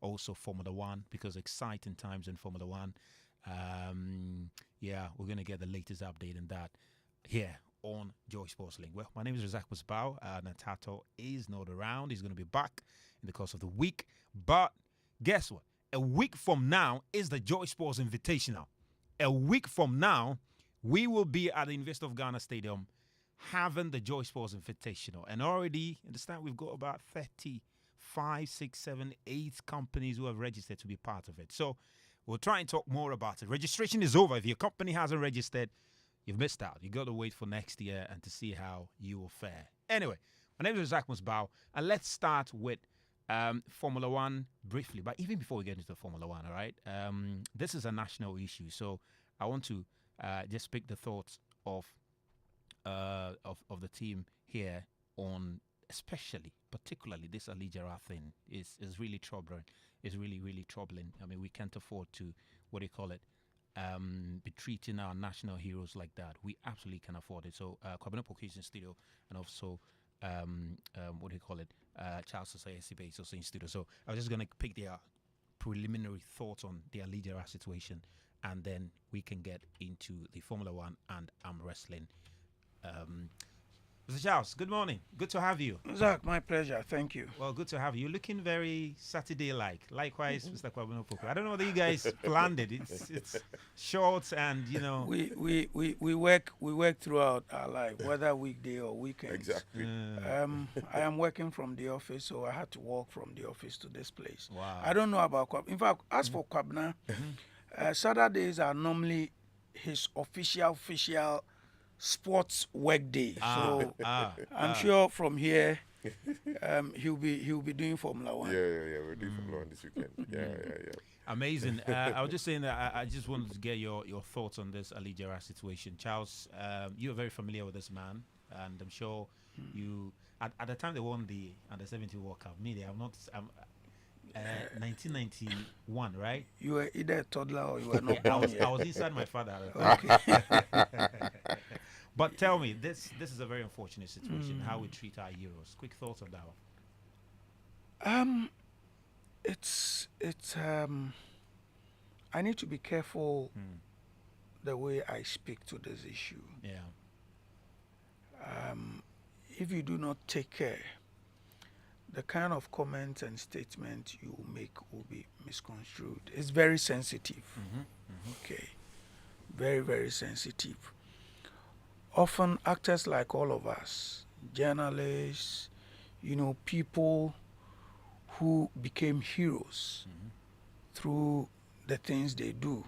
also Formula One, because exciting times in Formula One. Yeah, we're going to get the latest update in that here on Joy Sports Link. Well, my name is Razak Musbau. Natato is not around. He's going to be back in the course of the week. But guess what? A week from now is the Joy Sports Invitational. A week from now, we will be at the University of Ghana Stadium having the Joy Sports Invitational. And already, understand, we've got about 35, 6, 7, 8 companies who have registered to be part of it. So we'll try and talk more about it. Registration is over. If your company hasn't registered, you've missed out. You got to wait for next year and to see how you will fare. Anyway, my name is Razak Musbau, and let's start with Formula One briefly. But even before we get into Formula One, all right, this is a national issue. So I want to just pick the thoughts of the team here on, especially, particularly this Ali Jarrah thing is really troubling. It's really troubling. I mean, we can't afford to, what do you call it, be treating our national heroes like that. We absolutely can afford it. So, Kwabena Poke's in studio, and also, what do you call it, Charles Society Base also in studio. So, I was just going to pick their preliminary thoughts on the Ali Jarrah situation, and then we can get into the Formula One and arm wrestling. Mr. Charles, good morning. Good to have you. Zach, my pleasure. Thank you. Well, good to have you. You're looking very Saturday-like. Likewise, Mr. Kwabena Poku. I don't know whether you guys planned it. It's short and, you know. We work throughout our life, whether weekday or weekend. Exactly. I am working from the office, so I had to walk from the office to this place. Wow. I don't know about Kwab. In fact, as for Kwabena, Saturdays are normally his official sports work day. So I'm sure from here he'll be doing Formula One. Yeah. We're doing Formula One this weekend. Yeah. Amazing. I was just saying that I just wanted to get your thoughts on this Ali Jarrah situation. Charles, you're very familiar with this man, and I'm sure you at the time they won the Under-17 World Cup. Me, I'm not. 1991, right? You were either a toddler or you were not born yet. I was inside my father. Okay. But tell me, this is a very unfortunate situation. How we treat our heroes. Quick thoughts on that one. It's I need to be careful the way I speak to this issue. Yeah. If you do not take care, the kind of comments and statements you make will be misconstrued. It's very sensitive. Okay. Very, very sensitive. Often actors like all of us, journalists, people who became heroes through the things they do.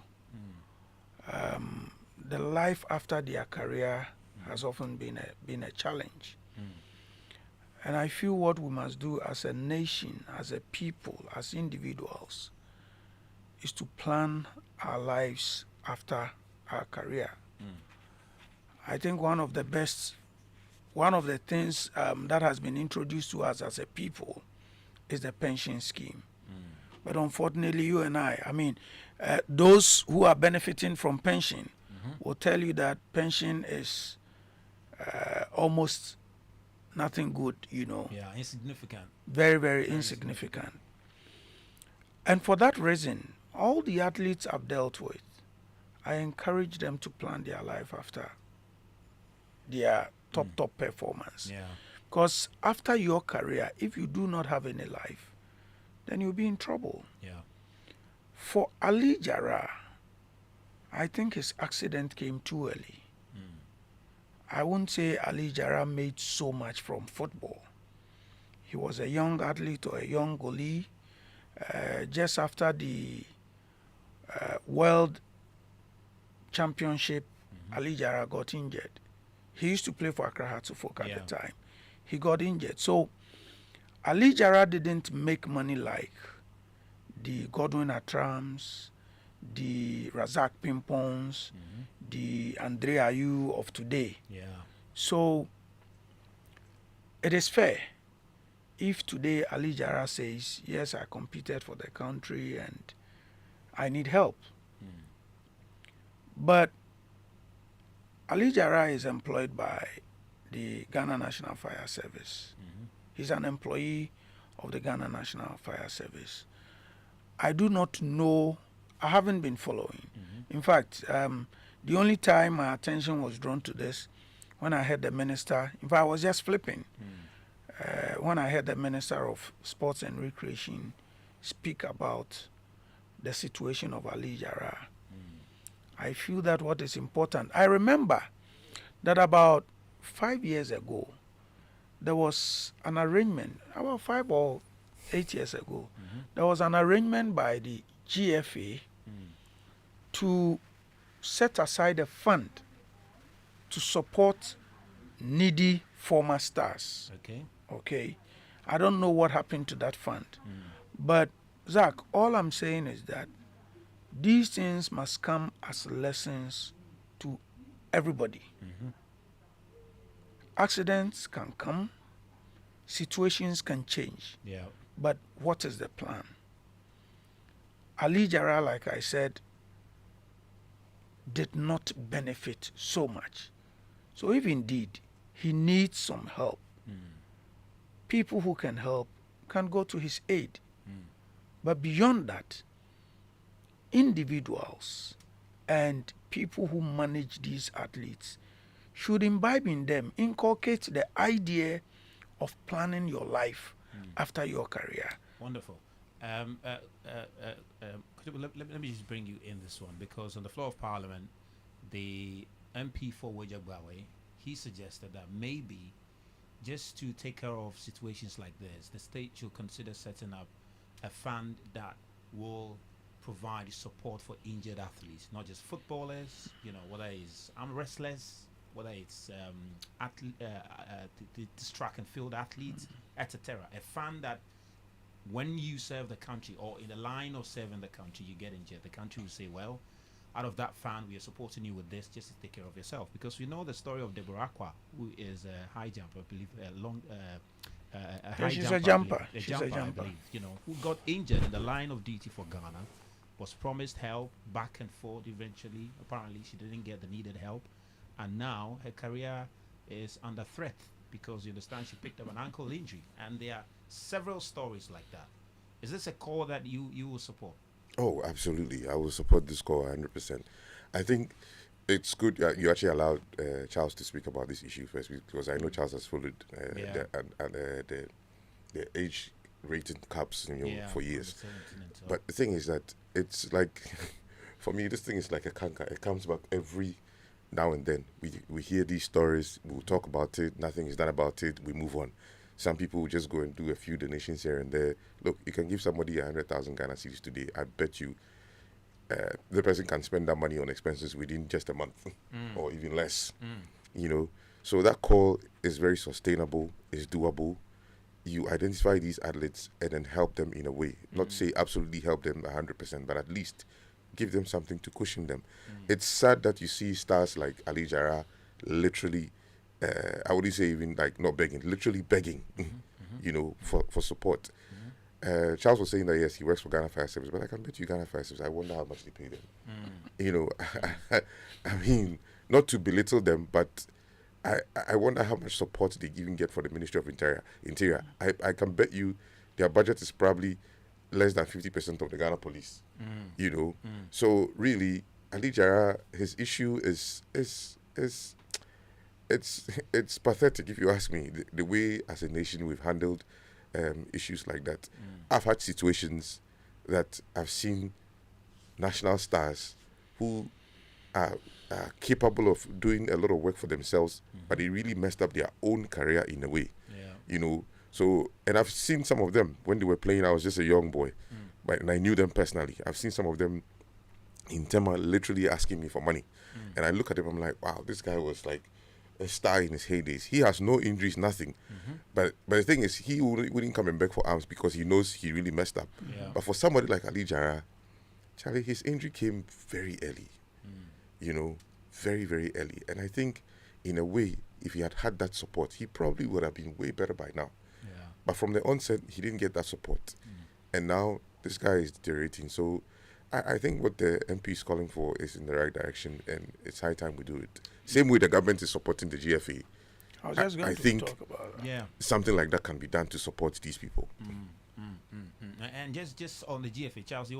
The life after their career has often been a challenge. And I feel what we must do as a nation, as a people, as individuals, is to plan our lives after our career. I think one of the things that has been introduced to us as a people is the pension scheme. But unfortunately, you and I mean, those who are benefiting from pension will tell you that pension is almost nothing good, Yeah, insignificant. Very, very insignificant. And for that reason, all the athletes I've dealt with, I encourage them to plan their life after their top performance. Yeah. Because after your career, if you do not have any life, then you'll be in trouble. Yeah. For Ali Jarrah, I think his accident came too early. I won't say Ali Jarrah made so much from football. He was a young athlete or a young goalie. Just after the World Championship, Ali Jarrah got injured. He used to play for Accra Hearts of Oak at the time. He got injured. So Ali Jarrah didn't make money like the Godwin Atrams, the Razak Pimpons, the Andre Ayew of today. Yeah. So it is fair if today Ali Jarrah says, yes, I competed for the country and I need help. But Ali Jarrah is employed by the Ghana National Fire Service. He's an employee of the Ghana National Fire Service. I do not know. I haven't been following. In fact, the only time my attention was drawn to this when I heard the minister. In fact, I was just flipping when I heard the minister of Sports and Recreation speak about the situation of Ali Jara. I feel that what is important. I remember that about 5 years ago, there was an arrangement, about 5 or 8 years ago, there was an arrangement by the GFA to set aside a fund to support needy former stars. Okay. Okay. I don't know what happened to that fund. But, Zach, all I'm saying is that these things must come as lessons to everybody. Accidents can come, situations can change. Yeah. But what is the plan? Ali Jara, like I said, did not benefit so much. So if indeed he needs some help, people who can help can go to his aid. But beyond that, individuals and people who manage these athletes should imbibe in them, inculcate the idea of planning your life after your career. Wonderful. Let me just bring you in this one, because on the floor of Parliament, the MP for Wejagbawe, he suggested that maybe just to take care of situations like this, the state should consider setting up a fund that will provide support for injured athletes, not just footballers, whether it's arm wrestlers, whether it's the track and field athletes, etc. A fund that when you serve the country or in the line of serving the country, you get injured, the country will say, well, out of that fund, we are supporting you with this just to take care of yourself. Because we know the story of Deborah Akwa, who is a high jumper, I believe, She's a jumper. I believe, who got injured in the line of duty for Ghana, was promised help back and forth eventually. Apparently, she didn't get the needed help. And now her career is under threat because, you understand, she picked up an ankle injury. And there are several stories like that. Is this a call that you will support? Oh, absolutely. I will support this call 100%. I think it's good you actually allowed Charles to speak about this issue first, because I know Charles has followed the age rating caps for years. But the thing is that it's like, for me, this thing is like a canker. It comes back every now and then. We hear these stories, we'll talk about it, nothing is done about it, we move on. Some people will just go and do a few donations here and there. Look, you can give somebody 100,000 Ghana cedis today. I bet you the person can spend that money on expenses within just a month or even less. So that call is very sustainable, is doable. You identify these athletes and then help them in a way. Not say absolutely help them 100%, but at least give them something to cushion them. It's sad that you see stars like Ali Jara literally, I wouldn't say even like not begging, literally begging, for support. Charles was saying that yes, he works for Ghana Fire Service, but I can bet you Ghana Fire Service, I wonder how much they pay them. I mean, not to belittle them, but I wonder how much support they even get for the Ministry of Interior. I can bet you their budget is probably less than 50% of the Ghana Police. So really, Ali Jara, his issue is it's pathetic, if you ask me, the way as a nation we've handled issues like that. I've had situations that I've seen national stars who are capable of doing a lot of work for themselves, but they really messed up their own career in a way. So, and I've seen some of them when they were playing. I was just a young boy, and I knew them personally. I've seen some of them in Tema literally asking me for money, and I look at him, I'm like, wow, this guy was like a star in his heydays. He has no injuries, nothing. But the thing is, he wouldn't come and beg for arms because he knows he really messed up. But for somebody like Ali Jara, Charlie, his injury came very early. Very, very early. And I think, in a way, if he had had that support, he probably would have been way better by now. But from the onset, he didn't get that support. And now, this guy is deteriorating. So, I think what the MP is calling for is in the right direction, and it's high time we do it. Same way the government is supporting the GFA. I was just going to think talk about that. Yeah. Something like that can be done to support these people. And just on the GFA, Charles, you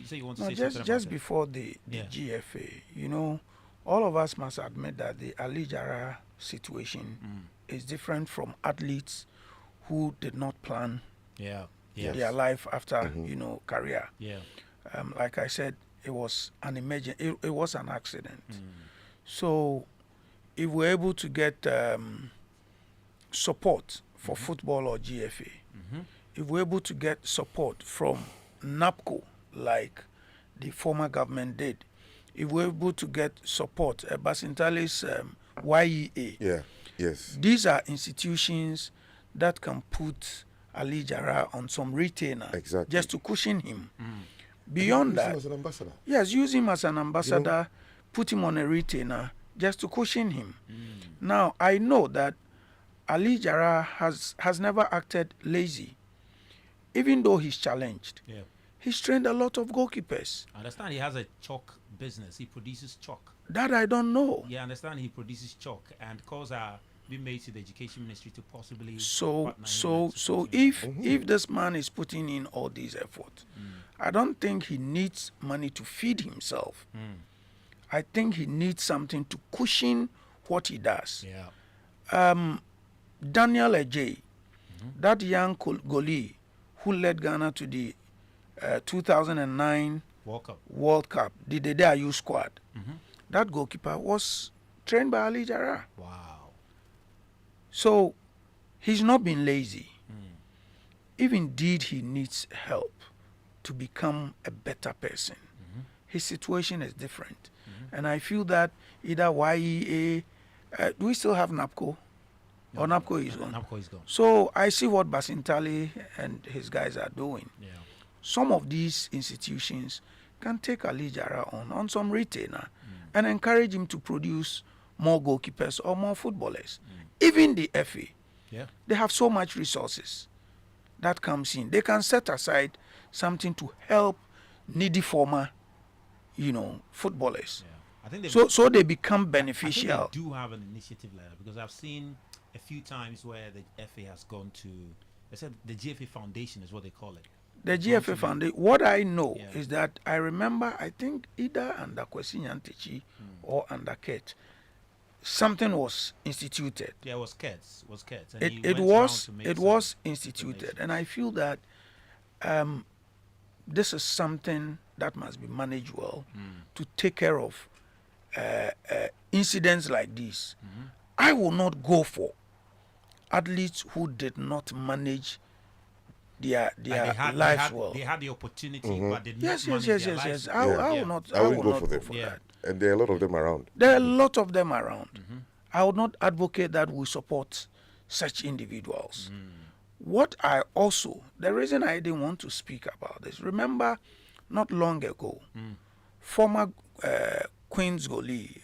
say you want to No, say just something just about it? before the Yeah. GFA, all of us must admit that the Ali Jara situation is different from athletes who did not plan Yeah. Yes. their life after Mm-hmm. career. Yeah. Like I said, it was an it was an accident. Mm. So if we're able to get support for football or GFA, if we're able to get support from NAPCO, like the former government did, if we're able to get support, Basintali's YEA, Yeah. Yes. these are institutions that can put Ali Jara on some retainer Exactly. just to cushion him. Beyond Use him that, as an ambassador. yes, use him as an ambassador, put him on a retainer just to cushion him. Now, I know that Ali Jara has never acted lazy. Even though he's challenged, Yeah. he's trained a lot of goalkeepers. I understand he has a chalk business. He produces chalk. That I don't know. Yeah, I understand he produces chalk, and calls are being made to the education ministry to possibly. So partner him so and so support him. if this man is putting in all these efforts, I don't think he needs money to feed himself. I think he needs something to cushion what he does. Yeah. Daniel Ejay, that young goalie who led Ghana to the 2009 Walk up. World Cup, the Dede Ayew squad, that goalkeeper was trained by Ali Jara. Wow. So he's not been lazy. If indeed he needs help to become a better person, his situation is different. And I feel that either YEA, do we still have NAPCO? Or NAPCO is gone? NAPCO is gone. So I see what Basintali and his guys are doing. Yeah. Some of these institutions can take Ali Jara on some retainer and encourage him to produce more goalkeepers or more footballers. Even the FA, Yeah. they have so much resources that comes in. They can set aside something to help needy former, footballers. Yeah. I think they. So they become I think beneficial. they do have an initiative like that, because I've seen a few times where the FA has gone to. They said the GFA Foundation is what they call it. The It's gone GFA to Foundation, what I know Yeah. is that I remember, I think either under Kwesi Nyantechi or under Kate, something was instituted. Yeah, it was Kurtz. It was Kurtz. And It, he it went around was to make it some was instituted, donations. and I feel that this is something that must be managed well to take care of incidents like this. I will not go for athletes who did not manage their Like lives well. They had the opportunity, but did Yes, not yes, manage yes, their yes, lives yes. well. I Yeah. will not. I I will wouldn't go not for go them. for Yeah. that. And there are a lot of them around. There are a lot of them around. I would not advocate that we support such individuals. What I also, the reason I didn't want to speak about this, remember not long ago, former Queen's goalie,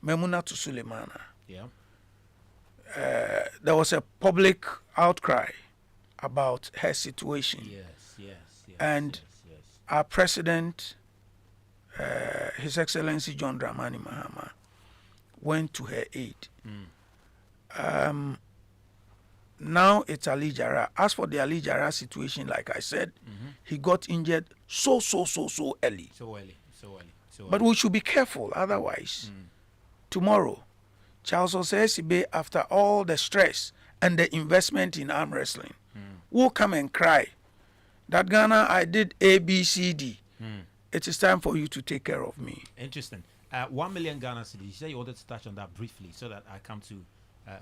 Memunatu Sulemana, Yeah. there was a public outcry about her situation. Yes. And yes. Our president, His Excellency John Dramani Mahama, went to her aid. Now it's Ali Jara. As for the Ali Jara situation, like I said, he got injured so early. So early. But we should be careful, otherwise, tomorrow, Charles Osei, after all the stress and the investment in arm wrestling, will come and cry that Ghana, I did A, B, C, D. It is time for you to take care of me. Interesting. 1 million Ghana cedis. You said you wanted to touch on that briefly, so that I come to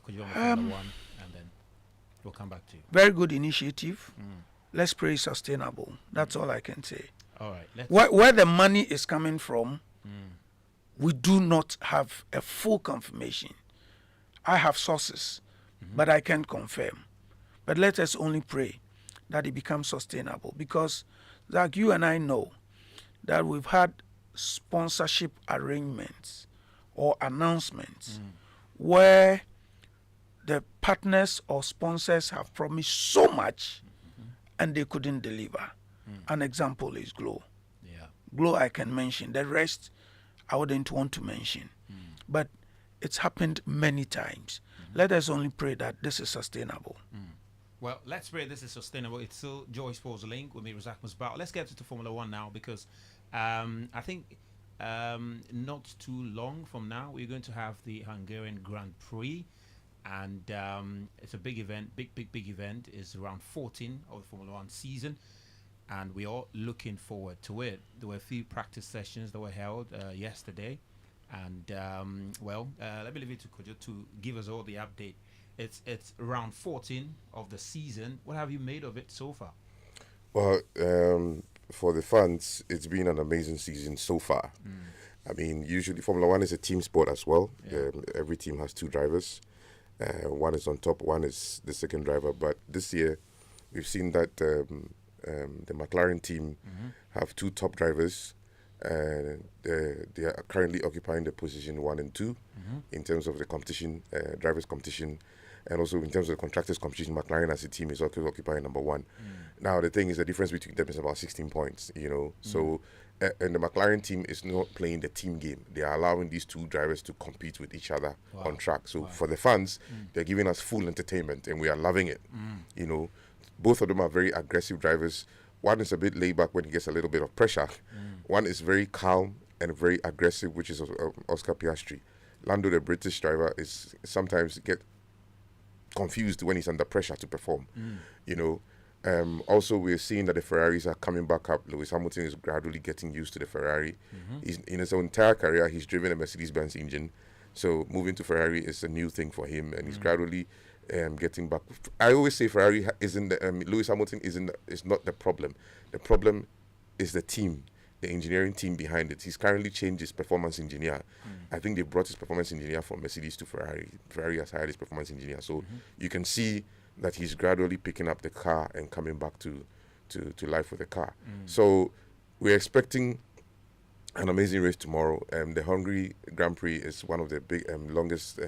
Kujoma one, and then we'll come back to you. Very good initiative. Let's pray it's sustainable. That's all I can say. All right. Let's. Where the money is coming from, we do not have a full confirmation. I have sources, but I can't confirm. But let us only pray that it becomes sustainable, because, like you and I know, that we've had sponsorship arrangements or announcements where the partners or sponsors have promised so much and they couldn't deliver. An example is Glow. Yeah. Glow I can mention. The rest I wouldn't want to mention. But it's happened many times. Let us only pray that this is sustainable. Well, let's pray this is sustainable. It's still Joy Sports Link with me, Razak Musbau. Let's get to Formula One now because I think not too long from now we're going to have the Hungarian Grand Prix, and it's a big event, big event. It's round 14 of the Formula One season, and we're all looking forward to it. There were a few practice sessions that were held yesterday, and let me leave it to Kojo to give us all the update. It's round 14 of the season. What have you made of it so far? Well, for the fans, it's been an amazing season so far. I mean, usually Formula One is a team sport as well. Yeah. Every team has two drivers. One is on top, one is the second driver. But this year, we've seen that the McLaren team have two top drivers. They are currently occupying the position 1 and 2 in terms of the competition, drivers' competition. And also in terms of the contractors' competition, McLaren as a team is also occupying number 1. Now, the thing is, the difference between them is about 16 points, you know. So, and the McLaren team is not playing the team game. They are allowing these two drivers to compete with each other on track. So, for the fans, they're giving us full entertainment, and we are loving it. You know, both of them are very aggressive drivers. One is a bit laid back when he gets a little bit of pressure. One is very calm and very aggressive, which is Oscar Piastri. Lando, the British driver, is sometimes get confused when he's under pressure to perform. You know, also we're seeing that the Ferraris are coming back up. Lewis Hamilton is gradually getting used to the Ferrari. He's, in his entire career, he's driven a Mercedes-Benz engine, so moving to Ferrari is a new thing for him, and he's gradually getting back. I always say Ferrari isn't Lewis Hamilton is not the problem. The problem is the team, the engineering team behind it. He's currently changed his performance engineer. I think they brought his performance engineer from Mercedes to Ferrari. Ferrari has hired his performance engineer. So you can see that he's gradually picking up the car and coming back to life with the car. So we're expecting an amazing race tomorrow. The Hungary Grand Prix is one of the big longest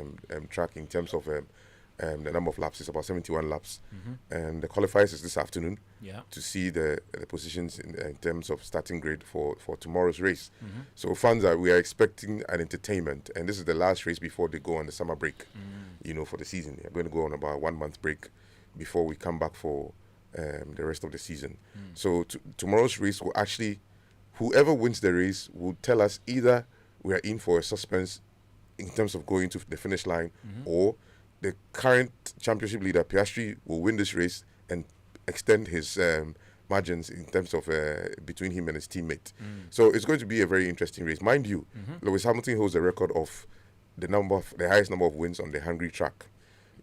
track in terms of the number of laps. Is about 71 laps. And the qualifiers is this afternoon to see the positions in terms of starting grid for tomorrow's race. So fans, we are expecting an entertainment, and this is the last race before they go on the summer break, you know, for the season. They're going to go on about a 1 month break before we come back for the rest of the season. So tomorrow's race will actually, whoever wins the race will tell us either we are in for a suspense in terms of going to the finish line, or the current championship leader, Piastri, will win this race and extend his margins in terms of between him and his teammate. So it's going to be a very interesting race. Mind you, Lewis Hamilton holds the record of the highest number of wins on the Hungary track.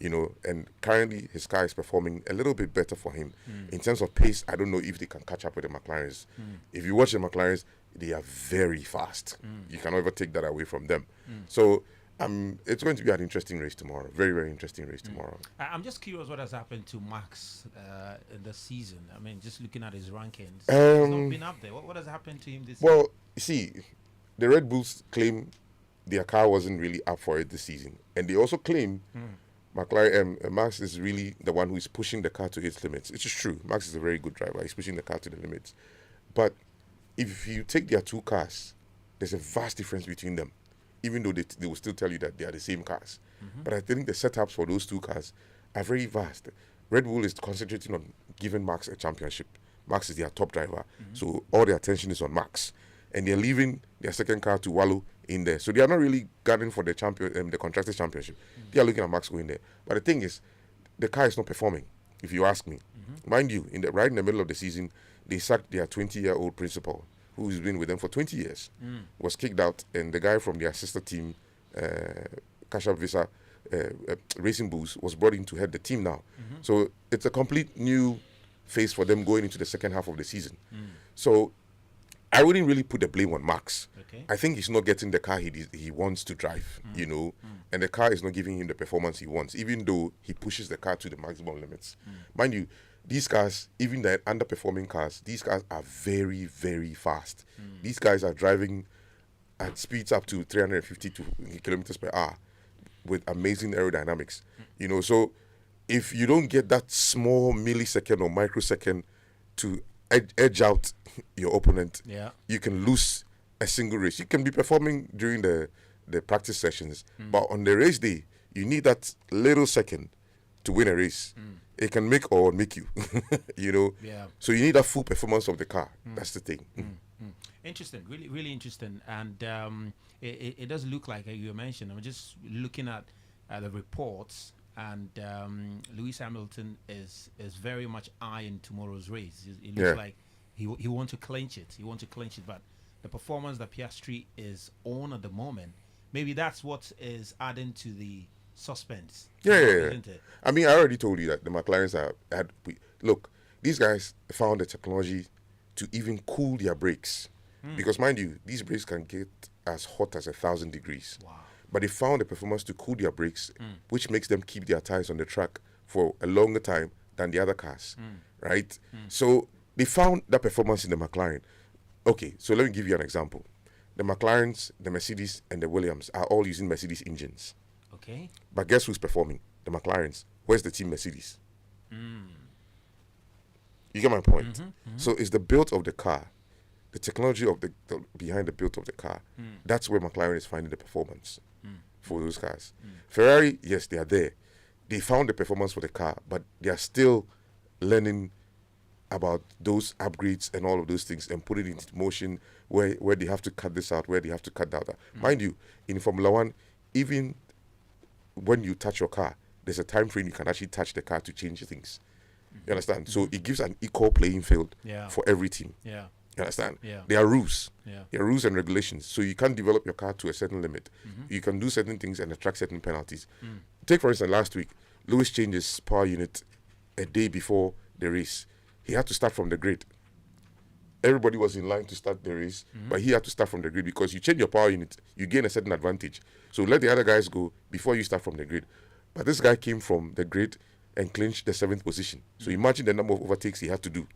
You know, and currently his car is performing a little bit better for him. In terms of pace, I don't know if they can catch up with the McLarens. If you watch the McLarens, they are very fast. You can never take that away from them. So it's going to be an interesting race tomorrow. Very, very interesting race tomorrow. I'm just curious what has happened to Max in the season. I mean, just looking at his rankings, he's not been up there. What has happened to him this season? Well, you see, the Red Bulls claim their car wasn't really up for it this season. And they also claim McLaren, Max is really the one who is pushing the car to its limits. It's just true. Max is a very good driver. He's pushing the car to the limits. But if you take their two cars, there's a vast difference between them, even though they will still tell you that they are the same cars. But I think the setups for those two cars are very vast. Red Bull is concentrating on giving Max a championship. Max is their top driver, so all their attention is on Max. And they're leaving their second car to wallow in there. So they are not really gunning for the Constructors' Championship. They are looking at Max going there. But the thing is, the car is not performing, if you ask me. Mind you, right in the middle of the season, they sacked their 20-year-old principal, who's been with them for 20 years, was kicked out, and the guy from their sister team, Kasha Visa Racing Bulls, was brought in to head the team now. So it's a complete new phase for them going into the second half of the season. So I wouldn't really put the blame on Max. Okay. I think he's not getting the car he wants to drive, you know, and the car is not giving him the performance he wants, even though he pushes the car to the maximum limits. Mind you, these cars, even the underperforming cars, these cars are very, very fast. These guys are driving at speeds up to 350 kilometers per hour with amazing aerodynamics, you know. So if you don't get that small millisecond or microsecond to edge out your opponent, you can lose a single race. You can be performing during the practice sessions, but on the race day, you need that little second to win a race. It can make or make you, you know. Yeah. So you need a full performance of the car. That's the thing. Interesting, really, really interesting, and it does look like you mentioned. I'm just looking at the reports, and Lewis Hamilton is very much eyeing tomorrow's race. It looks like he wants to clinch it. He wants to clinch it, but the performance that Piastri is on at the moment, maybe that's what is adding to the suspense. Isn't it? I mean, I already told you that the McLarens look, these guys found the technology to even cool their brakes. Because mind you, these brakes can get as hot as 1,000 degrees. Wow. But they found the performance to cool their brakes, which makes them keep their tires on the track for a longer time than the other cars, right? So they found that performance in the McLaren. Okay, so let me give you an example. The McLarens, the Mercedes, and the Williams are all using Mercedes engines. Okay. But guess who's performing? The McLarens. Where's the team Mercedes? You get my point? So it's the build of the car, the technology of the behind the build of the car. That's where McLaren is finding the performance for those cars. Ferrari, yes, they are there. They found the performance for the car, but they are still learning about those upgrades and all of those things and put it into motion where they have to cut this out, where they have to cut that out. Mind you, in Formula One, even when you touch your car, there's a time frame you can actually touch the car to change things. You understand? So it gives an equal playing field for every team. Yeah. You understand? Yeah. There are rules. Yeah. There are rules and regulations. So you can't develop your car to a certain limit. You can do certain things and attract certain penalties. Take, for instance, last week, Lewis changed his power unit a day before the race. He had to start from the grid. Everybody was in line to start the race, but he had to start from the grid because you change your power unit, you gain a certain advantage. So let the other guys go before you start from the grid. But this guy came from the grid and clinched the 7th position. So imagine the number of overtakes he had to do.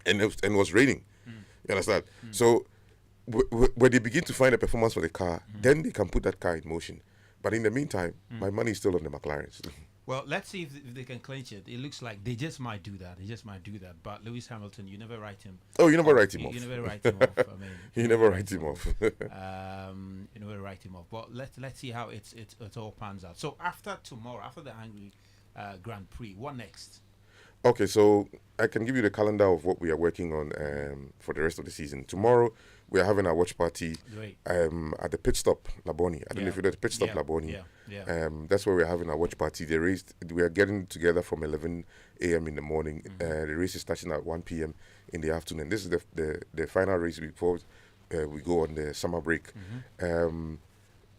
And it was raining. You understand? So when they begin to find a performance for the car, then they can put that car in motion. But in the meantime, my money is still on the McLarens. Well, let's see if they can clinch it. It looks like they just might do that. They just might do that. But Lewis Hamilton, you never write him. Oh, you never write him off. You never write him off. I mean, You never write him off. you never write him off. But let's see how it all pans out. So after tomorrow, after the Hungary Grand Prix, what next? Okay, so I can give you the calendar of what we are working on for the rest of the season. Tomorrow, we are having our watch party at the pit stop Laboni. I don't know if you know the pit stop Laboni. That's where we're having our watch party. We are getting together from 11 a.m. in the morning. The race is starting at 1 p.m. in the afternoon. This is the final race before we go on the summer break.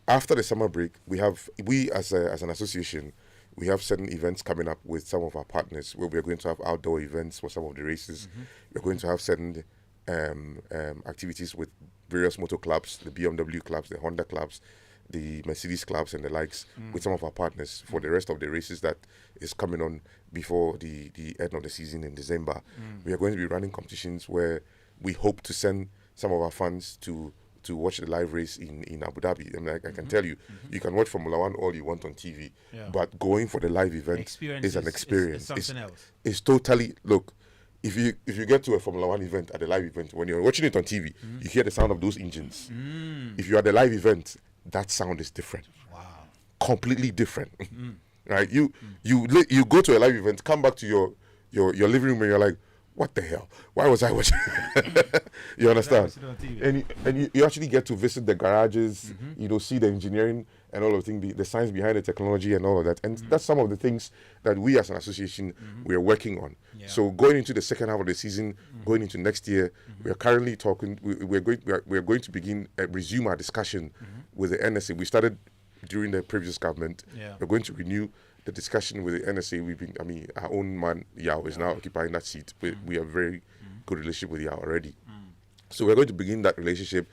After the summer break, we as an association, we have certain events coming up with some of our partners where we're going to have outdoor events for some of the races. We're going to have certain activities with various motor clubs, the BMW clubs, the Honda clubs, the Mercedes clubs and the likes with some of our partners for the rest of the races that is coming on before the end of the season in December. We are going to be running competitions where we hope to send some of our fans to watch the live race in Abu Dhabi. And I can tell you, you can watch Formula One all you want on TV, but going for the live event is an experience. It's something else. It's totally, look, if you get to a Formula One event, at the live event, when you're watching it on TV, you hear the sound of those engines. If you're at the live event, that sound is different. Wow. Completely different. Right? You go to a live event, come back to your living room and you're like, what the hell? Why was I watching? You understand? And you actually get to visit the garages, see the engineering and all of the things, the science behind the technology and all of that. And that's some of the things that we as an association, we are working on. Yeah. So going into the second half of the season, going into next year, we are currently talking, we're going to resume our discussion with the NSA. We started during the previous government. Yeah. We're going to renew the discussion with the NSA. Our own man, Yao, is now occupying that seat. We have a very good relationship with Yao already. So we're going to begin that relationship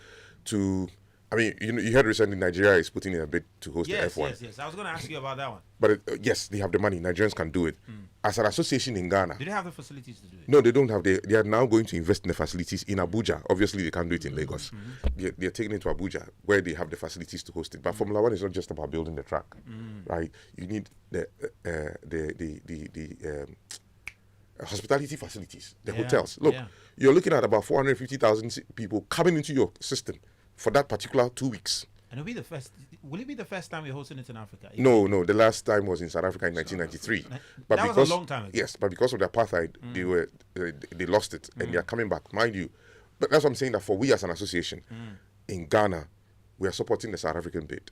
to, you heard recently Nigeria is putting in a bid to host the F1. Yes. I was going to ask you about that one. But yes, they have the money. Nigerians can do it. As an association in Ghana. Do they have the facilities to do it? No, they don't have. They are now going to invest in the facilities in Abuja. Obviously, they can't do it in Lagos. They're taking it to Abuja, where they have the facilities to host it. But Formula One is not just about building the track, right? You need the hospitality facilities, the hotels. Look, you're looking at about 450,000 people coming into your system for that particular 2 weeks. And it'll be the first. Will it be the first time we're hosting it in Africa? No. The last time was in South Africa in 1993. But that was a long time ago. Yes, but because of the apartheid, they lost it, and they are coming back, mind you. But that's what I'm saying. That for we as an association in Ghana, we are supporting the South African bid.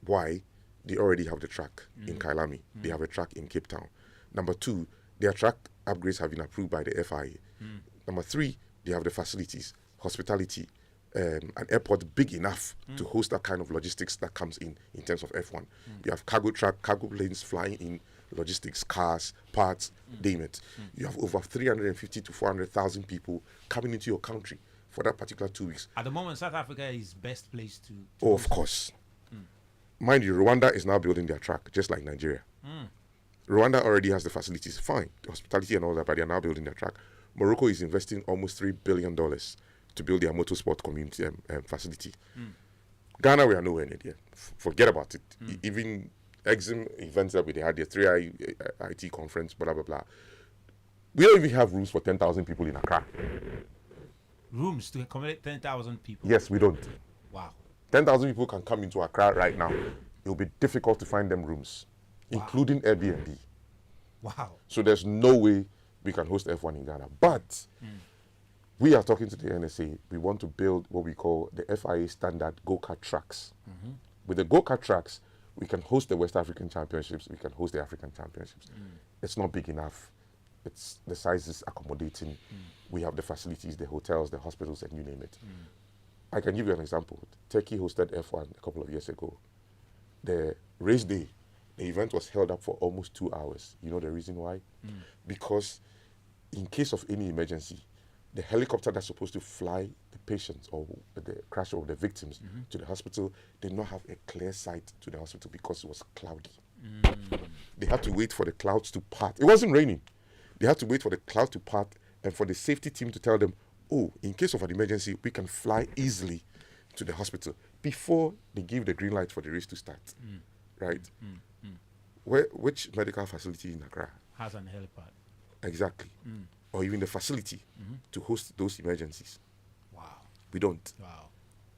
Why? They already have the track in Kailami. They have a track in Cape Town. Number 2, their track upgrades have been approved by the FIA. Number 3, they have the facilities, hospitality, an airport big enough to host that kind of logistics that comes in terms of F1. You have cargo planes flying in, logistics, cars, parts, name it. You have over 350 to 400,000 people coming into your country for that particular 2 weeks. At the moment, South Africa is best place to Oh, of course. Mind you, Rwanda is now building their track, just like Nigeria. Rwanda already has the facilities, fine, the hospitality and all that, but they are now building their track. Morocco is investing almost $3 billion to build their motorsport community facility. Ghana, we are nowhere near there. Forget about it. Even Exim events that they had, the 3I IT conference, blah, blah, blah. We don't even have rooms for 10,000 people in Accra. Rooms to accommodate 10,000 people? Yes, we don't. Wow. 10,000 people can come into Accra right now. It will be difficult to find them rooms, including Airbnb. Wow. So there's no way we can host F1 in Ghana. But we are talking to the NSA. We want to build what we call the FIA standard go-kart tracks. With the go-kart tracks, we can host the West African Championships. We can host the African Championships. It's not big enough. It's the size is accommodating. We have the facilities, the hotels, the hospitals, and you name it. I can give you an example. Turkey hosted F1 a couple of years ago. The race day, the event was held up for almost 2 hours. You know the reason why? Because in case of any emergency, the helicopter that's supposed to fly the patients or the crash of the victims to the hospital did not have a clear sight to the hospital because it was cloudy. They had to wait for the clouds to part. It wasn't raining. They had to wait for the cloud to part and for the safety team to tell them, oh, in case of an emergency, we can fly easily to the hospital before they give the green light for the race to start. Right? Which medical facility in Accra has an helipad? Exactly. Or even the facility to host those emergencies. Wow. We don't. Wow.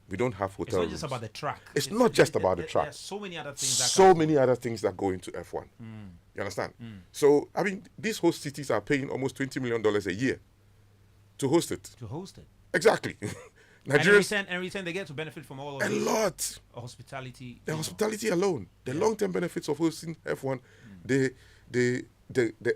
We don't have hotel It's not rooms. just about the track. It's not just about the track. There's so many other things. So many other things that go into F1. You understand? So, I mean, these host cities are paying almost $20 million a year to host it. To host it. Exactly. Nigerians, and in return, they get to benefit from all of a this. lot. Hospitality. The hospitality alone, the long-term benefits of hosting F1, the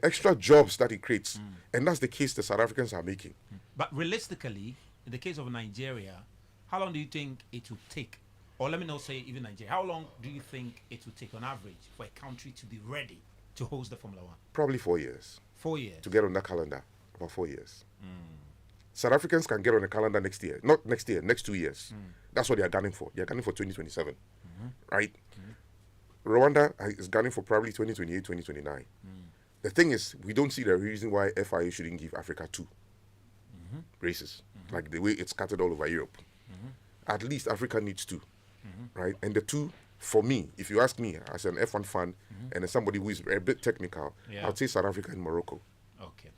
extra jobs that it creates, and that's the case the South Africans are making. But realistically, in the case of Nigeria, how long do you think it would take? Or let me not say even Nigeria. How long do you think it would take on average for a country to be ready to host the Formula One? Probably 4 years. 4 years. To get on that calendar, about 4 years. South Africans can get on the calendar next year. Not next year, next 2 years. That's what they are gunning for. They are gunning for 2027. Right? Rwanda is gunning for probably 2028, 2029. The thing is, we don't see the reason why FIA shouldn't give Africa 2 races. Like the way it's scattered all over Europe. At least Africa needs 2. Right? And the 2, for me, if you ask me as an F1 fan and as somebody who is a bit technical, I'd say South Africa and Morocco. Okay.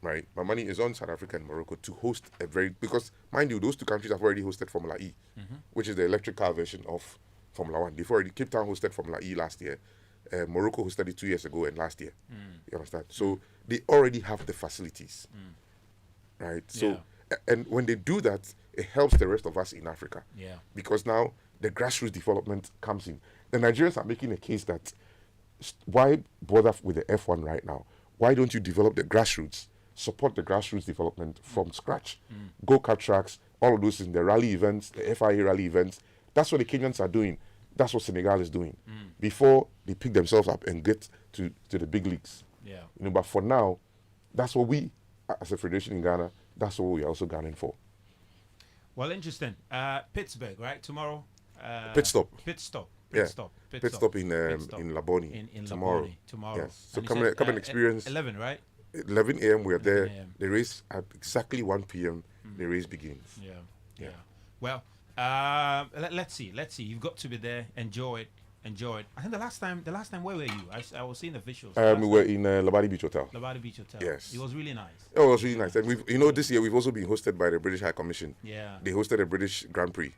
Right? My money is on South Africa and Morocco to host because, mind you, those 2 countries have already hosted Formula E, which is the electric car version of Formula One. They've already, Cape Town hosted Formula E last year. Morocco hosted it 2 years ago and last year. You understand? So they already have the facilities. Right? So, and when they do that, it helps the rest of us in Africa. Yeah. Because now the grassroots development comes in. The Nigerians are making a case that why bother with the F1 right now? Why don't you develop the grassroots? Support the grassroots development from scratch. Go-kart tracks, all of those in the rally events, the FIA rally events. That's what the Kenyans are doing. That's what Senegal is doing. Before they pick themselves up and get to the big leagues. Yeah. But for now, that's what we, as a federation in Ghana, that's what we're also gunning for. Well, interesting. Pittsburgh, right? Tomorrow? Pit stop. Pit stop. Pit stop in Laboni tomorrow. Tomorrow. Yes. So come and experience. 11, right? 11 a.m. we're there. 11 a.m. The race at exactly 1 p.m. The race begins. Yeah. Well, let's see. You've got to be there. Enjoy it. Enjoyed. I think the last time, where were you? I was seeing the visuals. We were in Labadi Beach Hotel. Labadi Beach Hotel. Yes. It was really nice. Oh, it was really nice. And this year we've also been hosted by the British High Commission. Yeah. They hosted a British Grand Prix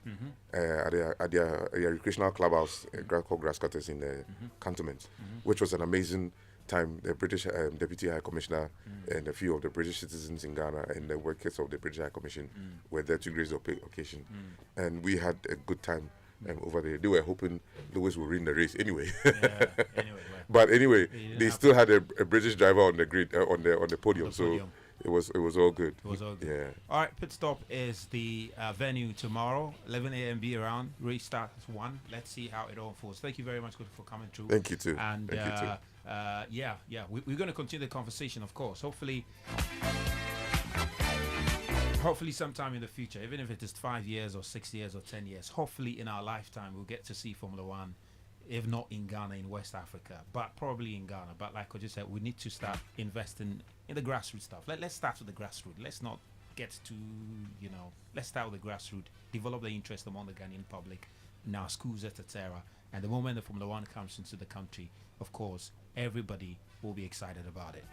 at their recreational clubhouse called Grass Cutters in the cantonment, which was an amazing time. The British Deputy High Commissioner and a few of the British citizens in Ghana and the workers of the British High Commission were there to grace the occasion. And we had a good time over there. They were hoping Lewis would win the race anyway. But anyway, they still had a British driver on the grid on the podium. So it was all good. It was all good. Yeah. All right, Pit Stop is the venue tomorrow, 11 a.m. Be around. Race starts at 1. Let's see how it all unfolds. Thank you very much for coming through. Thank you too. And Thank you too. We're going to continue the conversation, of course. Hopefully sometime in the future, even if it is 5 years or 6 years or 10 years, hopefully in our lifetime we'll get to see Formula One, if not in Ghana, in West Africa, but probably in Ghana. But like I just said, we need to start investing in the grassroots stuff. Let's start with the grassroots. Let's not get to, let's start with the grassroots, develop the interest among the Ghanaian public, in our schools, etc. And the moment the Formula One comes into the country, of course, everybody will be excited about it.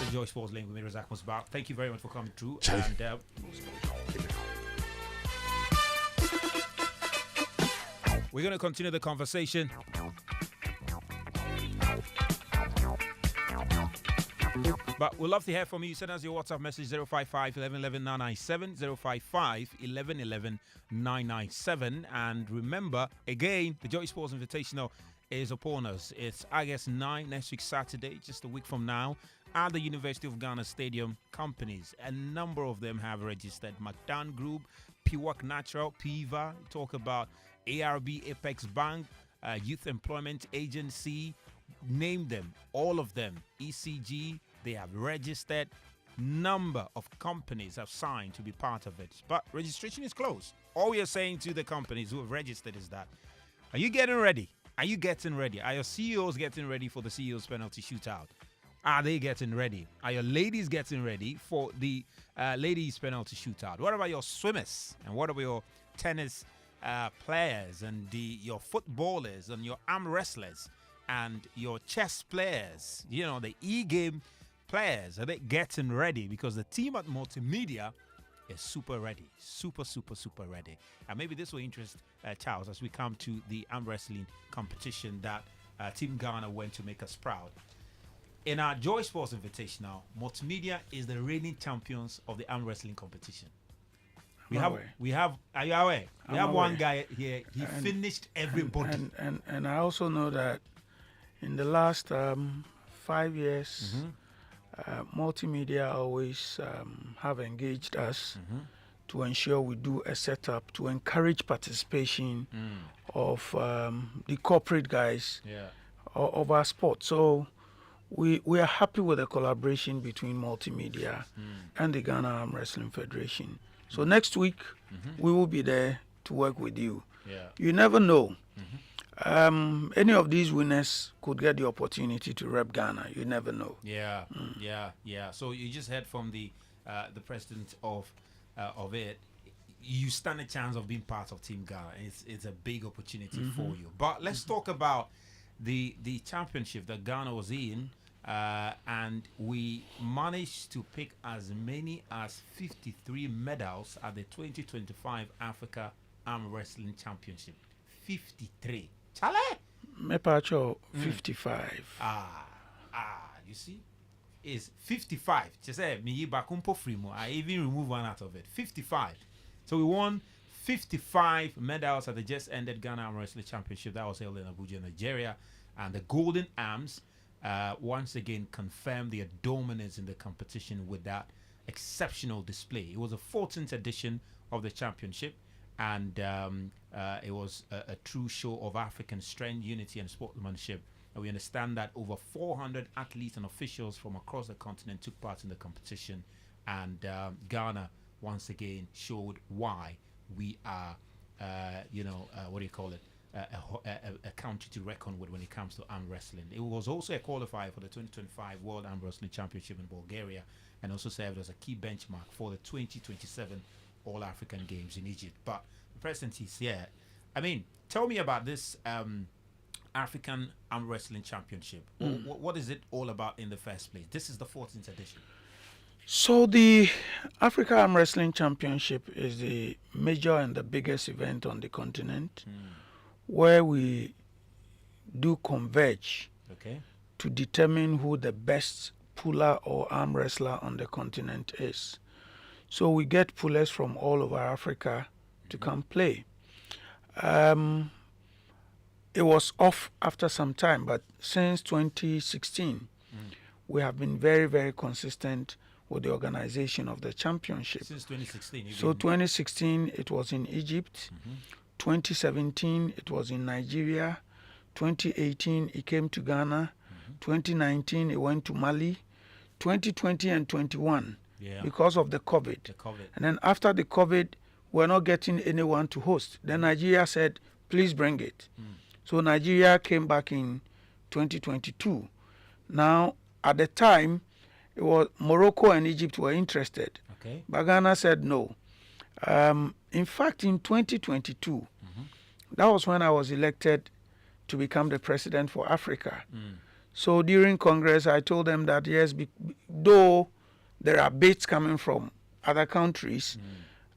The Joy Sports Link with me, Razak Musbau. Thank you very much for coming through. And we're going to continue the conversation. But we'd love to hear from you. Send us your WhatsApp message 055 1111 997, 055 1111 997. And remember, again, the Joy Sports Invitational is upon us. It's August 9 next week, Saturday, just a week from now, at the University of Ghana Stadium. Companies, a number of them have registered. McDan Group, Piwak Natural, PIVA, talk about ARB, Apex Bank, Youth Employment Agency, name them, all of them, ECG, they have registered. Number of companies have signed to be part of it, but registration is closed. All we are saying to the companies who have registered is that, are you getting ready? Are you getting ready? Are your CEOs getting ready for the CEO's penalty shootout? Are they getting ready? Are your ladies getting ready for the ladies' penalty shootout? What about your swimmers? And what about your tennis players and your footballers and your arm wrestlers and your chess players? The e-game players. Are they getting ready? Because the team at Multimedia is super ready. Super ready. And maybe this will interest Charles as we come to the arm wrestling competition that Team Ghana went to make us proud. In our Joy Sports Invitational, Multimedia is the reigning champions of the arm wrestling competition. Are you aware? We have one guy here, he finished everybody. And I also know that in the last 5 years, Multimedia always have engaged us to ensure we do a setup to encourage participation of the corporate guys of our sport. So we are happy with the collaboration between Multimedia and the Ghana Arm Wrestling Federation. So next week, we will be there to work with you. You never know. Any of these winners could get the opportunity to rep Ghana. You never know. Yeah. So you just heard from the president of it. You stand a chance of being part of Team Ghana. It's a big opportunity for you. But let's talk about the championship that Ghana was in, and we managed to pick as many as 53 medals at the 2025 Africa Arm Wrestling Championship. 53. Chale? Mepacho 55. You see? Is 55. Just say me bakumpo frimo. I even remove one out of it. 55. So we won 55 medals at the just ended Ghana Arm Wrestling Championship that was held in Abuja, Nigeria. And the Golden Arms once again confirmed their dominance in the competition with that exceptional display. It was the 14th edition of the championship, and it was a true show of African strength, unity, and sportsmanship. And we understand that over 400 athletes and officials from across the continent took part in the competition, and Ghana once again showed why we are, a country to reckon with when it comes to arm wrestling. It was also a qualifier for the 2025 World Arm Wrestling Championship in Bulgaria, and also served as a key benchmark for the 2027 All-African Games in Egypt. But the president is here. I mean, tell me about this African Arm Wrestling Championship. What is it all about in the first place? This is the 14th edition. So the Africa Arm Wrestling Championship is the major and the biggest event on the continent, where we do converge to determine who the best puller or arm wrestler on the continent is. So we get pullers from all over Africa to come play. It was off after some time, but since 2016, we have been very, very consistent with the organization of the championship. Since 2016? So 2016, it was in Egypt. 2017, it was in Nigeria. 2018, it came to Ghana. 2019, it went to Mali. 2020 and 21, because of the COVID. And then after the COVID, we're not getting anyone to host. Then Nigeria said, please bring it. So Nigeria came back in 2022. Now, at the time, it was Morocco and Egypt were interested. But Ghana said no. In fact, in 2022, that was when I was elected to become the president for Africa. So during Congress, I told them that yes, though there are bids coming from other countries,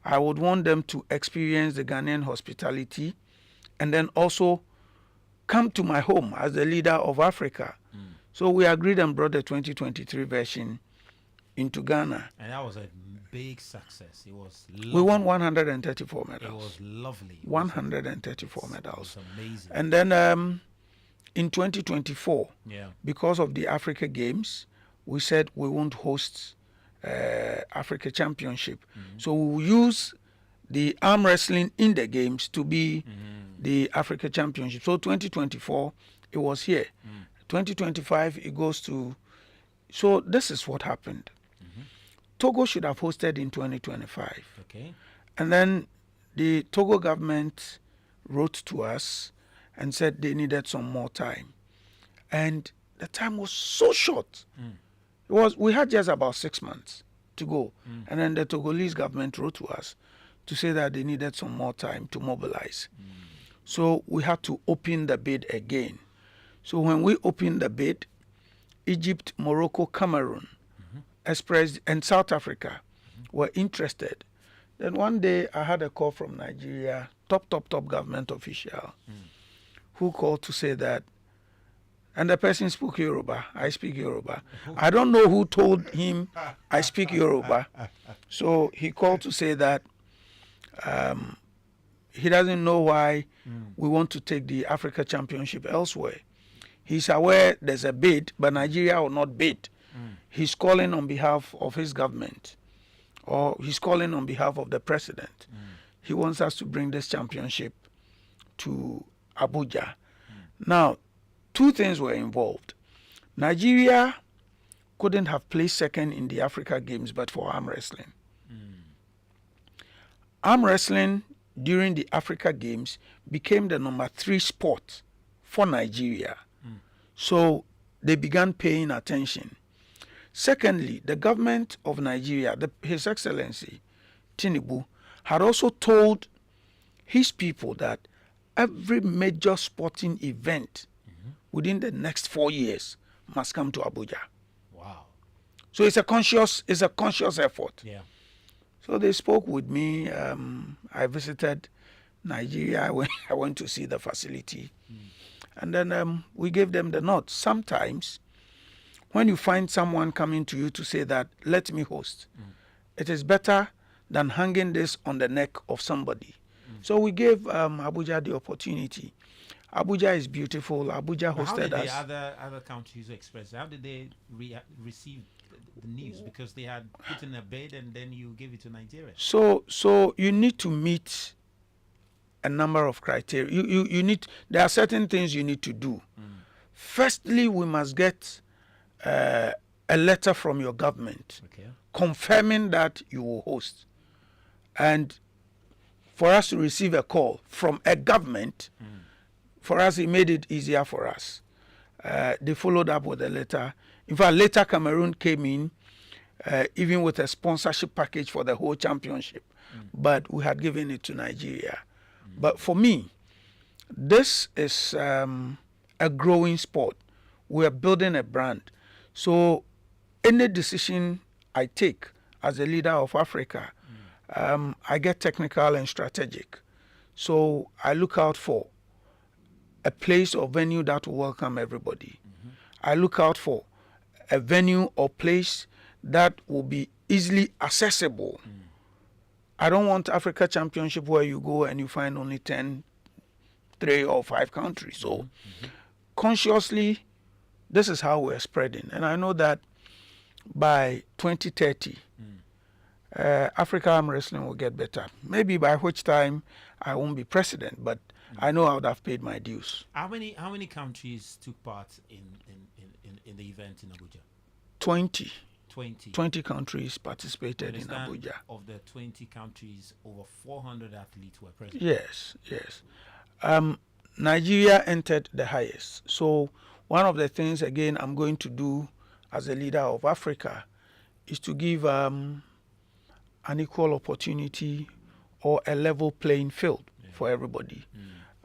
I would want them to experience the Ghanaian hospitality and then also come to my home as the leader of Africa. So we agreed and brought the 2023 version into Ghana. And that was a big success. It was lovely. We won 134 medals. It was lovely. 134 medals. It was amazing. And then in 2024, because of the Africa Games, we said we won't host Africa Championship. So we will use the arm wrestling in the games to be the Africa Championship. So 2024, it was here. 2025, it goes to... So this is what happened. Togo should have hosted in 2025. And then the Togo government wrote to us and said they needed some more time. And the time was so short. We had just about 6 months to go. And then the Togolese government wrote to us to say that they needed some more time to mobilize. So we had to open the bid again. So when we opened the bid, Egypt, Morocco, Cameroon, expressed, and South Africa were interested. Then one day I had a call from Nigeria, top government official, who called to say that, and the person spoke Yoruba. I speak Yoruba. I don't know who told him I speak Yoruba. So he called to say that he doesn't know why we want to take the Africa Championship elsewhere. He's aware there's a bid, but Nigeria will not bid. He's calling on behalf of his government, or he's calling on behalf of the president. He wants us to bring this championship to Abuja. Now, two things were involved. Nigeria couldn't have placed second in the Africa Games but for arm wrestling. Arm wrestling during the Africa Games became the number 3 sport for Nigeria. So they began paying attention. Secondly, the government of Nigeria, His Excellency Tinubu, had also told his people that every major sporting event within the next 4 years must come to Abuja. Wow. So it's a conscious effort. So they spoke with me. I visited Nigeria. I went to see the facility. And then we gave them the nod. Sometimes when you find someone coming to you to say that, let me host, it is better than hanging this on the neck of somebody. So we gave Abuja the opportunity. Abuja is beautiful. Abuja hosted us. How did the other countries express? How did they receive the news? Because they had put in a bid and then you gave it to Nigeria. So you need to meet a number of criteria. There are certain things you need to do. Firstly, we must get a letter from your government confirming that you will host. And for us to receive a call from a government, for us, it made it easier for us. They followed up with a letter. In fact, later Cameroon came in, even with a sponsorship package for the whole championship. But we had given it to Nigeria. But for me, this is a a growing sport. We are building a brand. So any decision I take as a leader of Africa, I get technical and strategic. So I look out for a place or venue that will welcome everybody. I look out for a venue or place that will be easily accessible. I don't want Africa Championship where you go and you find only 10, 3 or 5 countries. So consciously, this is how we're spreading. And I know that by 2030, Africa arm wrestling will get better. Maybe by which time I won't be president, but I know I would have paid my dues. How many countries took part in the event in Abuja? 20. 20. 20 countries participated in Abuja. Of the 20 countries, over 400 athletes were present. Yes. Nigeria entered the highest. So one of the things, again, I'm going to do as a leader of Africa is to give an equal opportunity or a level playing field for everybody.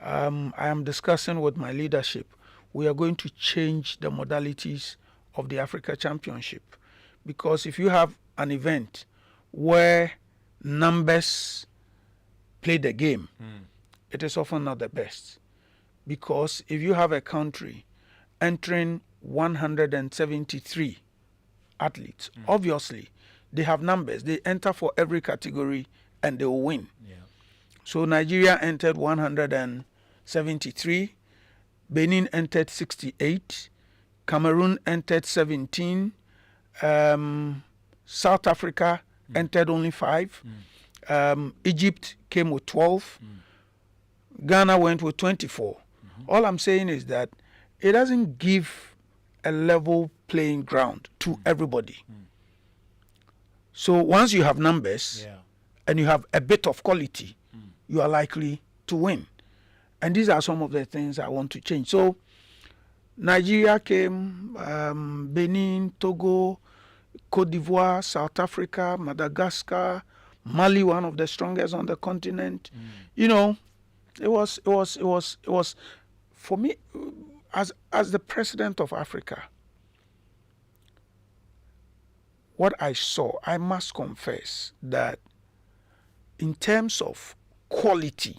I am discussing with my leadership. We are going to change the modalities of the Africa Championship, because if you have an event where numbers play the game, it is often not the best. Because if you have a country entering 173 athletes, obviously they have numbers. They enter for every category and they will win. So Nigeria entered 173, Benin entered 68, Cameroon entered 17, South Africa entered only 5, Egypt came with 12, Ghana went with 24. All I'm saying is that it doesn't give a level playing ground to everybody. So once you have numbers and you have a bit of quality, you are likely to win. And these are some of the things I want to change. So Nigeria came, Benin, Togo, Cote d'Ivoire, South Africa, Madagascar, Mali, one of the strongest on the continent. You know, it was for me, as the president of Africa, what I saw, I must confess that in terms of quality,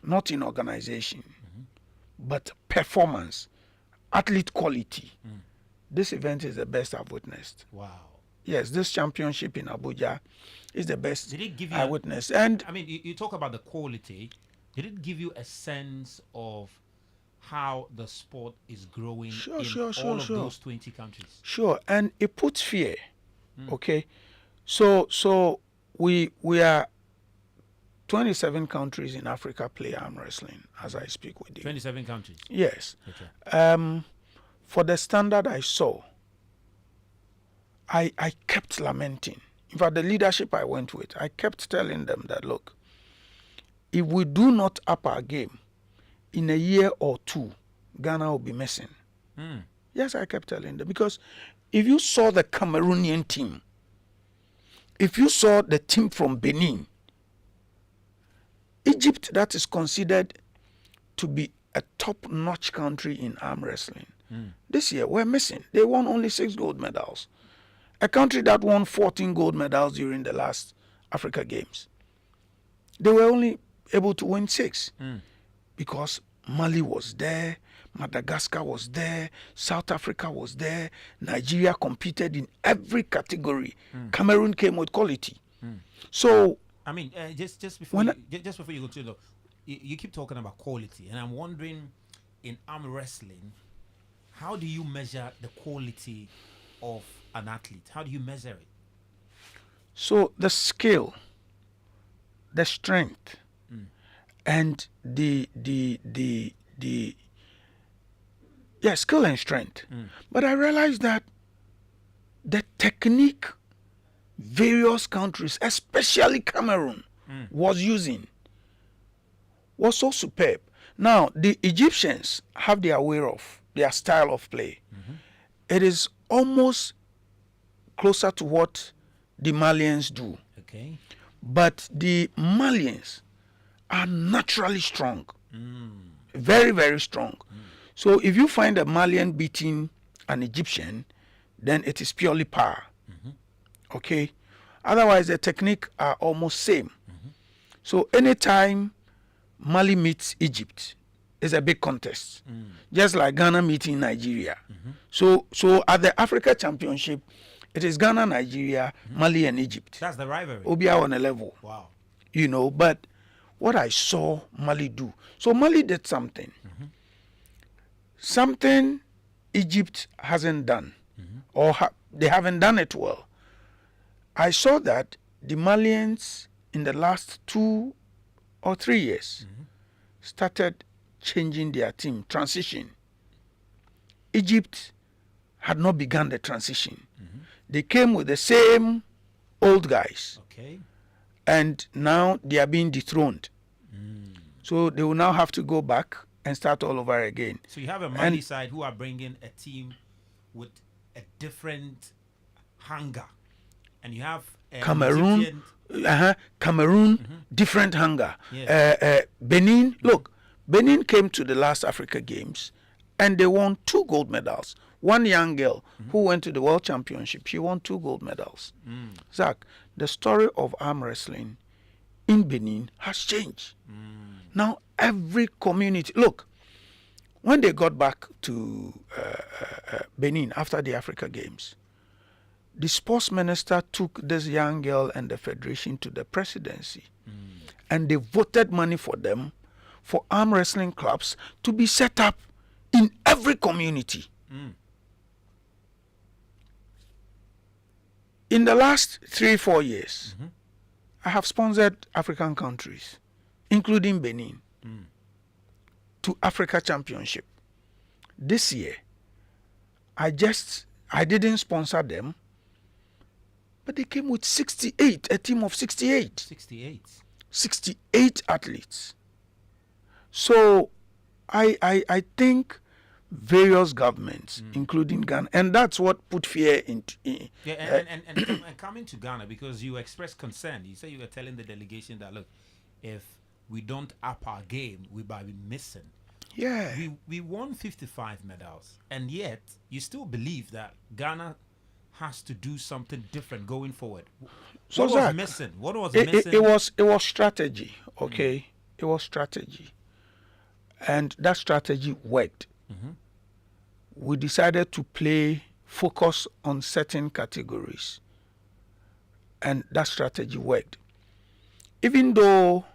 not in organization, but performance, athlete quality, this event is the best I've witnessed. Wow. Yes, this championship in Abuja is the best Did it give you I witnessed. And I mean, you talk about the quality. Did it give you a sense of how the sport is growing in all of those 20 countries? Sure, and it puts fear. Okay, so we are 27 countries in Africa play arm wrestling as I speak with you. 27 countries. Yes. Okay. For the standard I saw, I kept lamenting. In fact, the leadership I went with, I kept telling them that, look, if we do not up our game, in a year or two, Ghana will be missing. Yes, I kept telling them. Because if you saw the Cameroonian team, if you saw the team from Benin, Egypt, that is considered to be a top-notch country in arm wrestling, this year we're missing. They won only 6 gold medals. A country that won 14 gold medals during the last Africa Games, they were only able to win 6 because Mali was there, Madagascar was there, South Africa was there, Nigeria competed in every category. Cameroon came with quality. So I mean, just before you go to the, you keep talking about quality, and I'm wondering, in arm wrestling, how do you measure the quality of an athlete? How do you measure it? So the skill, the strength, and the skill and strength. But I realized that the technique various countries, especially Cameroon, was using was so superb. Now, the Egyptians have their way of, their style of play. It is almost closer to what the Malians do. Okay. But the Malians are naturally strong. Very, very strong. So if you find a Malian beating an Egyptian, then it is purely power. Okay? Otherwise, the technique are almost same. So anytime Mali meets Egypt, it's a big contest. Just like Ghana meeting Nigeria. So at the Africa Championship, it is Ghana, Nigeria, Mali, and Egypt. That's the rivalry. Obia on a level. Wow. You know, but what I saw Mali do. So Mali did something. Something Egypt hasn't done. Or they haven't done it well. I saw that the Malians in the last 2 or 3 years started changing their team, transition. Egypt had not begun the transition. They came with the same old guys. Okay. And now they are being dethroned. So they will now have to go back and start all over again. So you have a Mali side who are bringing a team with a different hunger. And you have Cameroon, different hunger. Yes. Benin, look, Benin came to the last Africa Games and they won 2 gold medals. One young girl who went to the World Championship, she won 2 gold medals. Zach, the story of arm wrestling in Benin has changed. Now every community, look, when they got back to Benin after the Africa Games, the sports minister took this young girl and the federation to the presidency. And they voted money for them, for arm wrestling clubs to be set up in every community. In the last 3-4 years, I have sponsored African countries, including Benin, to Africa Championship. This year, I didn't sponsor them, but they came with 68, a team of 68. 68 athletes. So I think various governments, including Ghana, and that's what put fear into. And coming to Ghana, because you expressed concern. You say you were telling the delegation that, look, if we don't up our game, we might be missing. Yeah. We won 55 medals, and yet you still believe that Ghana has to do something different going forward. So what Zach, was missing? What was missing? It was strategy, okay? It was strategy. And that strategy worked. We decided to focus on certain categories. And that strategy worked. Even though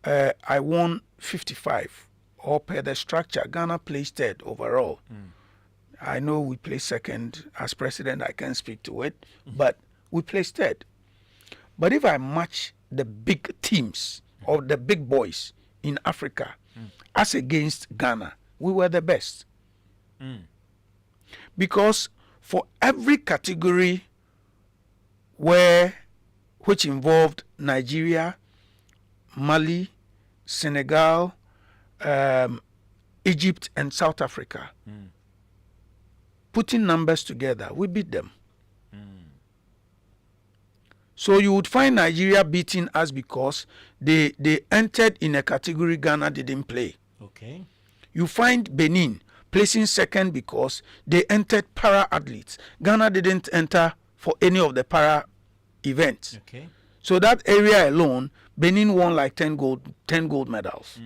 I won 55, or per the structure, Ghana placed 3rd overall. I know we placed 2nd. As president, I can't speak to it, but we placed 3rd. But if I match the big teams or the big boys in Africa as against Ghana, we were the best. Because for every category which involved Nigeria, Mali, Senegal, Egypt, and South Africa, putting numbers together, we beat them. So you would find Nigeria beating us because they entered in a category Ghana didn't play. Okay. You find Benin placing 2nd because they entered para athletes. Ghana didn't enter for any of the para events. Okay. So that area alone, Benin won like 10 gold medals.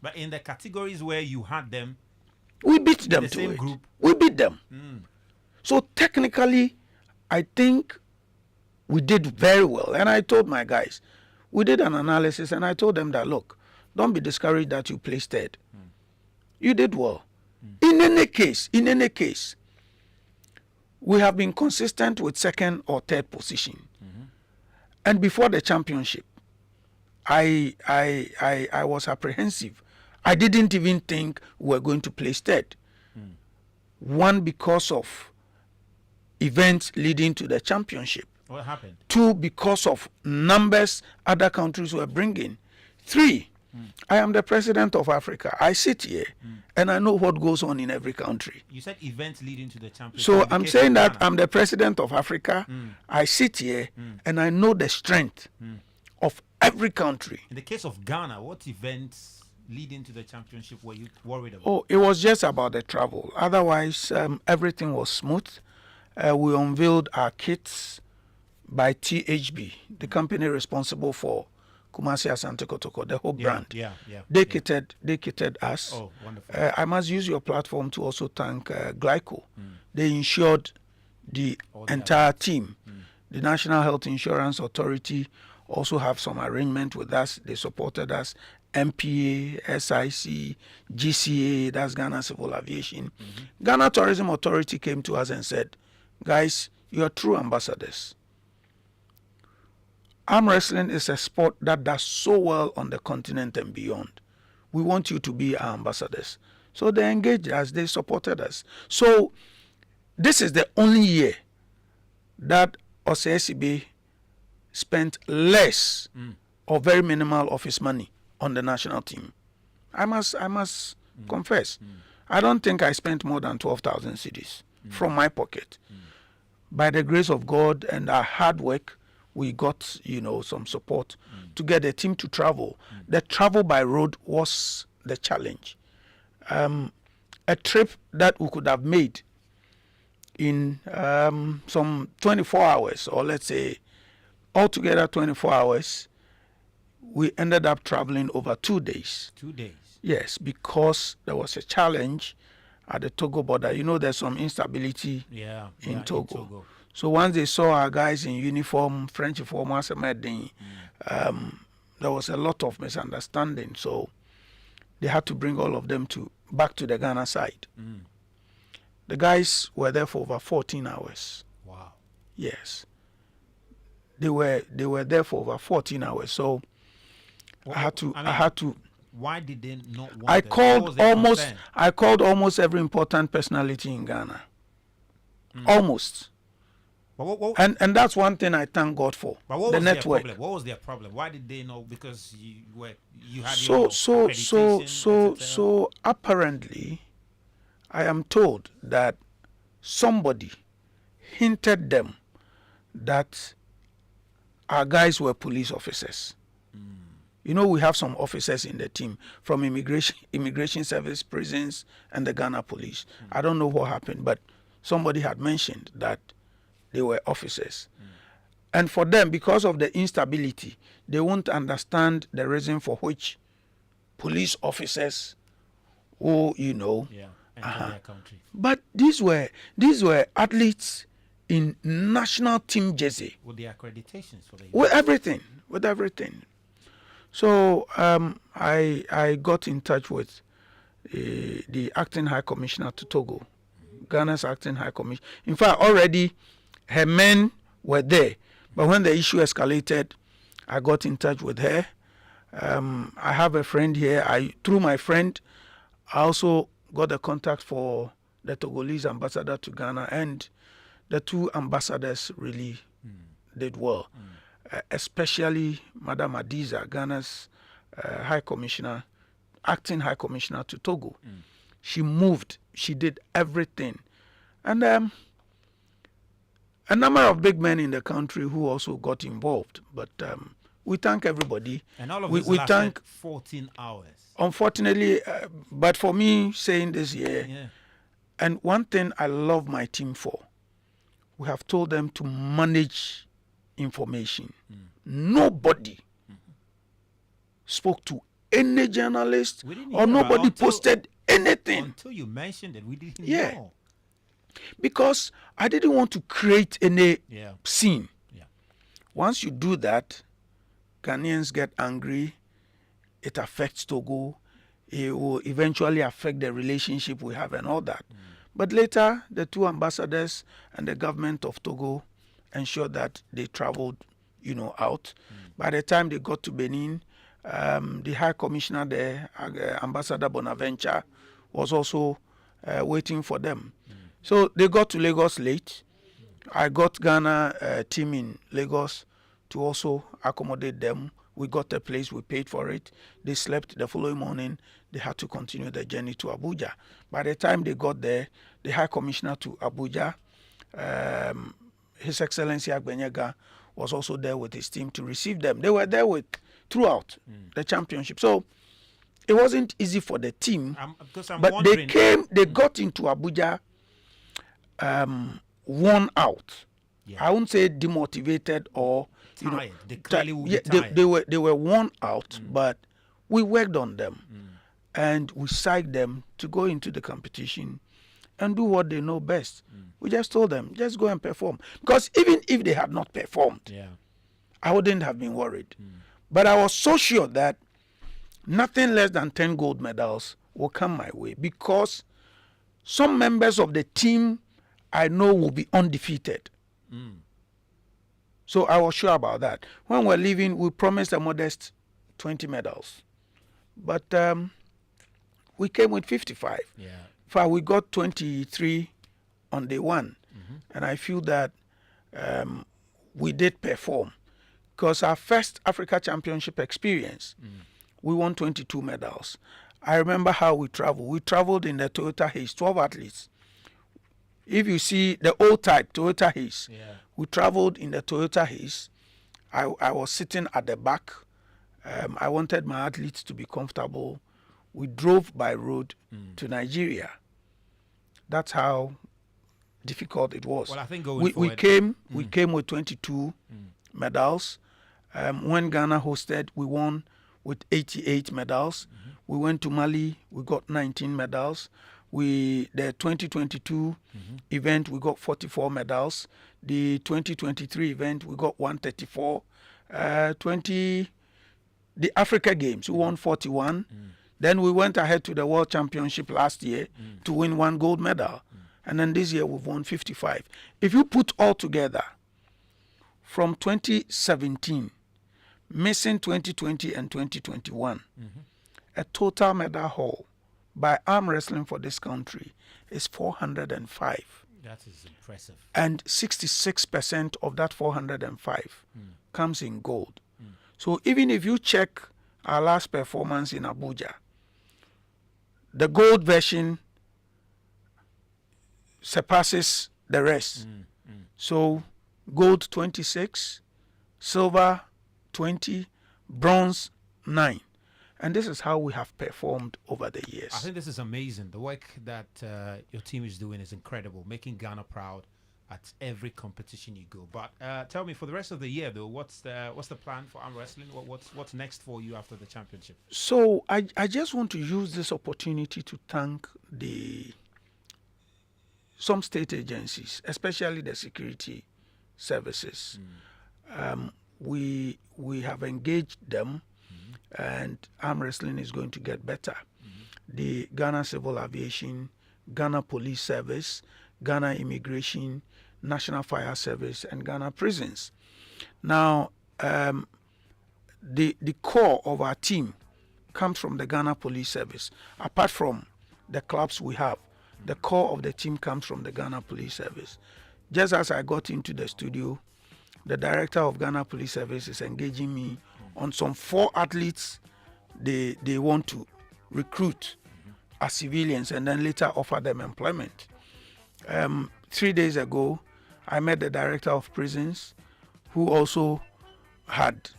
But in the categories where you had them, we beat them the to same it. group. We beat them. So technically, I think we did very well. And I told my guys, we did an analysis and I told them that, look, don't be discouraged that you placed 3rd. You did well. In any case, we have been consistent with 2nd or 3rd position. And before the championship, I was apprehensive. I didn't even think we were going to place 3rd. One, because of events leading to the championship. What happened? 2, because of numbers other countries were bringing. 3, I am the president of Africa. I sit here and I know what goes on in every country. You said events leading to the championship. So I'm saying that I'm the president of Africa. I sit here and I know the strength of every country. In the case of Ghana, what events leading to the championship were you worried about? Oh, it was just about the travel. Otherwise, everything was smooth. We unveiled our kits by THB, the company responsible for Kumasi Asante Kotoko, the whole brand. They kitted us. Oh, wonderful. I must use your platform to also thank Glyco. They insured the entire team. The National Health Insurance Authority also have some arrangement with us. They supported us. MPA, SIC, GCA, that's Ghana Civil Aviation. Ghana Tourism Authority came to us and said, guys, you're true ambassadors. Arm wrestling is a sport that does so well on the continent and beyond. We want you to be our ambassadors. So they engaged us, they supported us. So this is the only year that OCSCB spent less or very minimal of his money on the national team. I must confess. I don't think I spent more than 12,000 cedis from my pocket. By the grace of God and our hard work, we got, some support to get the team to travel. The travel by road was the challenge. A trip that we could have made in some 24 hours, or let's say altogether 24 hours, we ended up traveling over 2 days. 2 days? Yes, because there was a challenge at the Togo border. There's some instability in Togo. So once they saw our guys in uniform, French uniform, there was a lot of misunderstanding. So they had to bring all of them back to the Ghana side. The guys were there for over 14 hours. Wow. Yes. They were there for over 14 hours. So I had to. Why did they not want I called almost every important personality in Ghana. Almost. And that's one thing I thank God for. But what the was network. Their problem? What was their problem? Why did they know? Because you had so apparently, I am told that somebody hinted them that our guys were police officers. We have some officers in the team from immigration service, prisons, and the Ghana police. I don't know what happened, but somebody had mentioned that they were officers. And for them, because of the instability, they won't understand the reason for which police officers enter their country. But these were athletes in national team jersey. With the accreditations for the with everything. So I got in touch with the acting high commissioner to Togo, Ghana's acting high commissioner. In fact, already her men were there, but when the issue escalated, I got in touch with her. I have a friend here. Through my friend, I also got the contact for the Togolese ambassador to Ghana, and the two ambassadors really did well. Especially Madame Adiza, Ghana's High Commissioner, acting High Commissioner to Togo. She moved. She did everything. And a number of big men in the country who also got involved. But we thank everybody. And all of this lasted 14 hours. Unfortunately, but for me, saying this year, and one thing I love my team for, we have told them to manage information. Nobody spoke to any journalist or nobody posted anything. Until you mentioned it, we didn't know. Because I didn't want to create any scene. Once you do that, Ghanaians get angry. It affects Togo. It will eventually affect the relationship we have and all that. But later, the two ambassadors and the government of Togo ensured that they traveled, out. By the time they got to Benin, the High Commissioner there, Ambassador Bonaventure, was also waiting for them. So they got to Lagos late. I got Ghana team in Lagos to also accommodate them. We got a place, we paid for it. They slept the following morning. They had to continue the journey to Abuja. By the time they got there, the High Commissioner to Abuja, His Excellency Agbenyega, was also there with his team to receive them. They were there throughout the championship. So it wasn't easy for the team. Because I'm But wondering. they got into Abuja worn out. Yeah. I won't say demotivated or Tired. They clearly will be they, tired. they were worn out, but we worked on them and we psyched them to go into the competition and do what they know best. We just told them, just go and perform. Because even if they had not performed, Yeah. I wouldn't have been worried. But I was so sure that nothing less than 10 gold medals will come my way, because some members of the team I know will be undefeated. So I was sure about that. When we're leaving, we promised a modest 20 medals. But we came with 55. Yeah. In fact, we got 23 on day one. And I feel that we did perform. Because our first Africa Championship experience, we won 22 medals. I remember how we traveled. We traveled in the Toyota Haze, 12 athletes. If you see the old type, Toyota Haze, we traveled in the Toyota Haze. I was sitting at the back. I wanted my athletes to be comfortable. We drove by road to Nigeria. That's how difficult it was. Well, I think going we forward, came with 22 medals. When Ghana hosted, we won with 88 medals. We went to Mali, we got 19 medals. The 2022 event, we got 44 medals. The 2023 event, we got 134. The Africa Games, we won 41. Then we went ahead to the World Championship last year to win 1 gold medal. And then this year we've won 55. If you put all together, from 2017, missing 2020 and 2021, a total medal haul by arm wrestling for this country is 405. That is impressive. And 66% of that 405 comes in gold. So even if you check our last performance in Abuja, the gold version surpasses the rest. So gold 26, silver 20, bronze 9. And this is how we have performed over the years. I think this is amazing. The work that your team is doing is incredible, making Ghana proud at every competition you go. But tell me, for the rest of the year, though, what's the plan for arm wrestling? What's next for you after the championship? So I just want to use this opportunity to thank some state agencies, especially the security services. We have engaged them, and arm wrestling is going to get better. The Ghana Civil Aviation, Ghana Police Service, Ghana Immigration, National Fire Service, and Ghana Prisons. Now, the core of our team comes from the Ghana Police Service. Apart from the clubs we have, the core of the team comes from the Ghana Police Service. Just as I got into the studio, the director of Ghana Police Service is engaging me on some 4 athletes they want to recruit as civilians and then later offer them employment. 3 days ago, I met the director of prisons, who also had,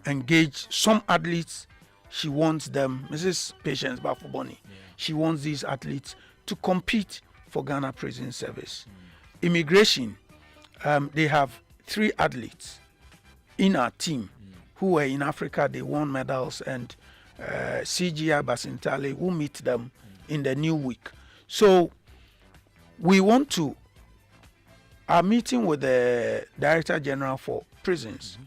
engaged some athletes. She wants them, Mrs. Patience Bafuboni, she wants these athletes to compete for Ghana Prison Service. Immigration, they have 3 athletes in our team who were in Africa. They won medals, and CGI Basintale will meet them in the new week. So we want to, our meeting with the Director General for Prisons,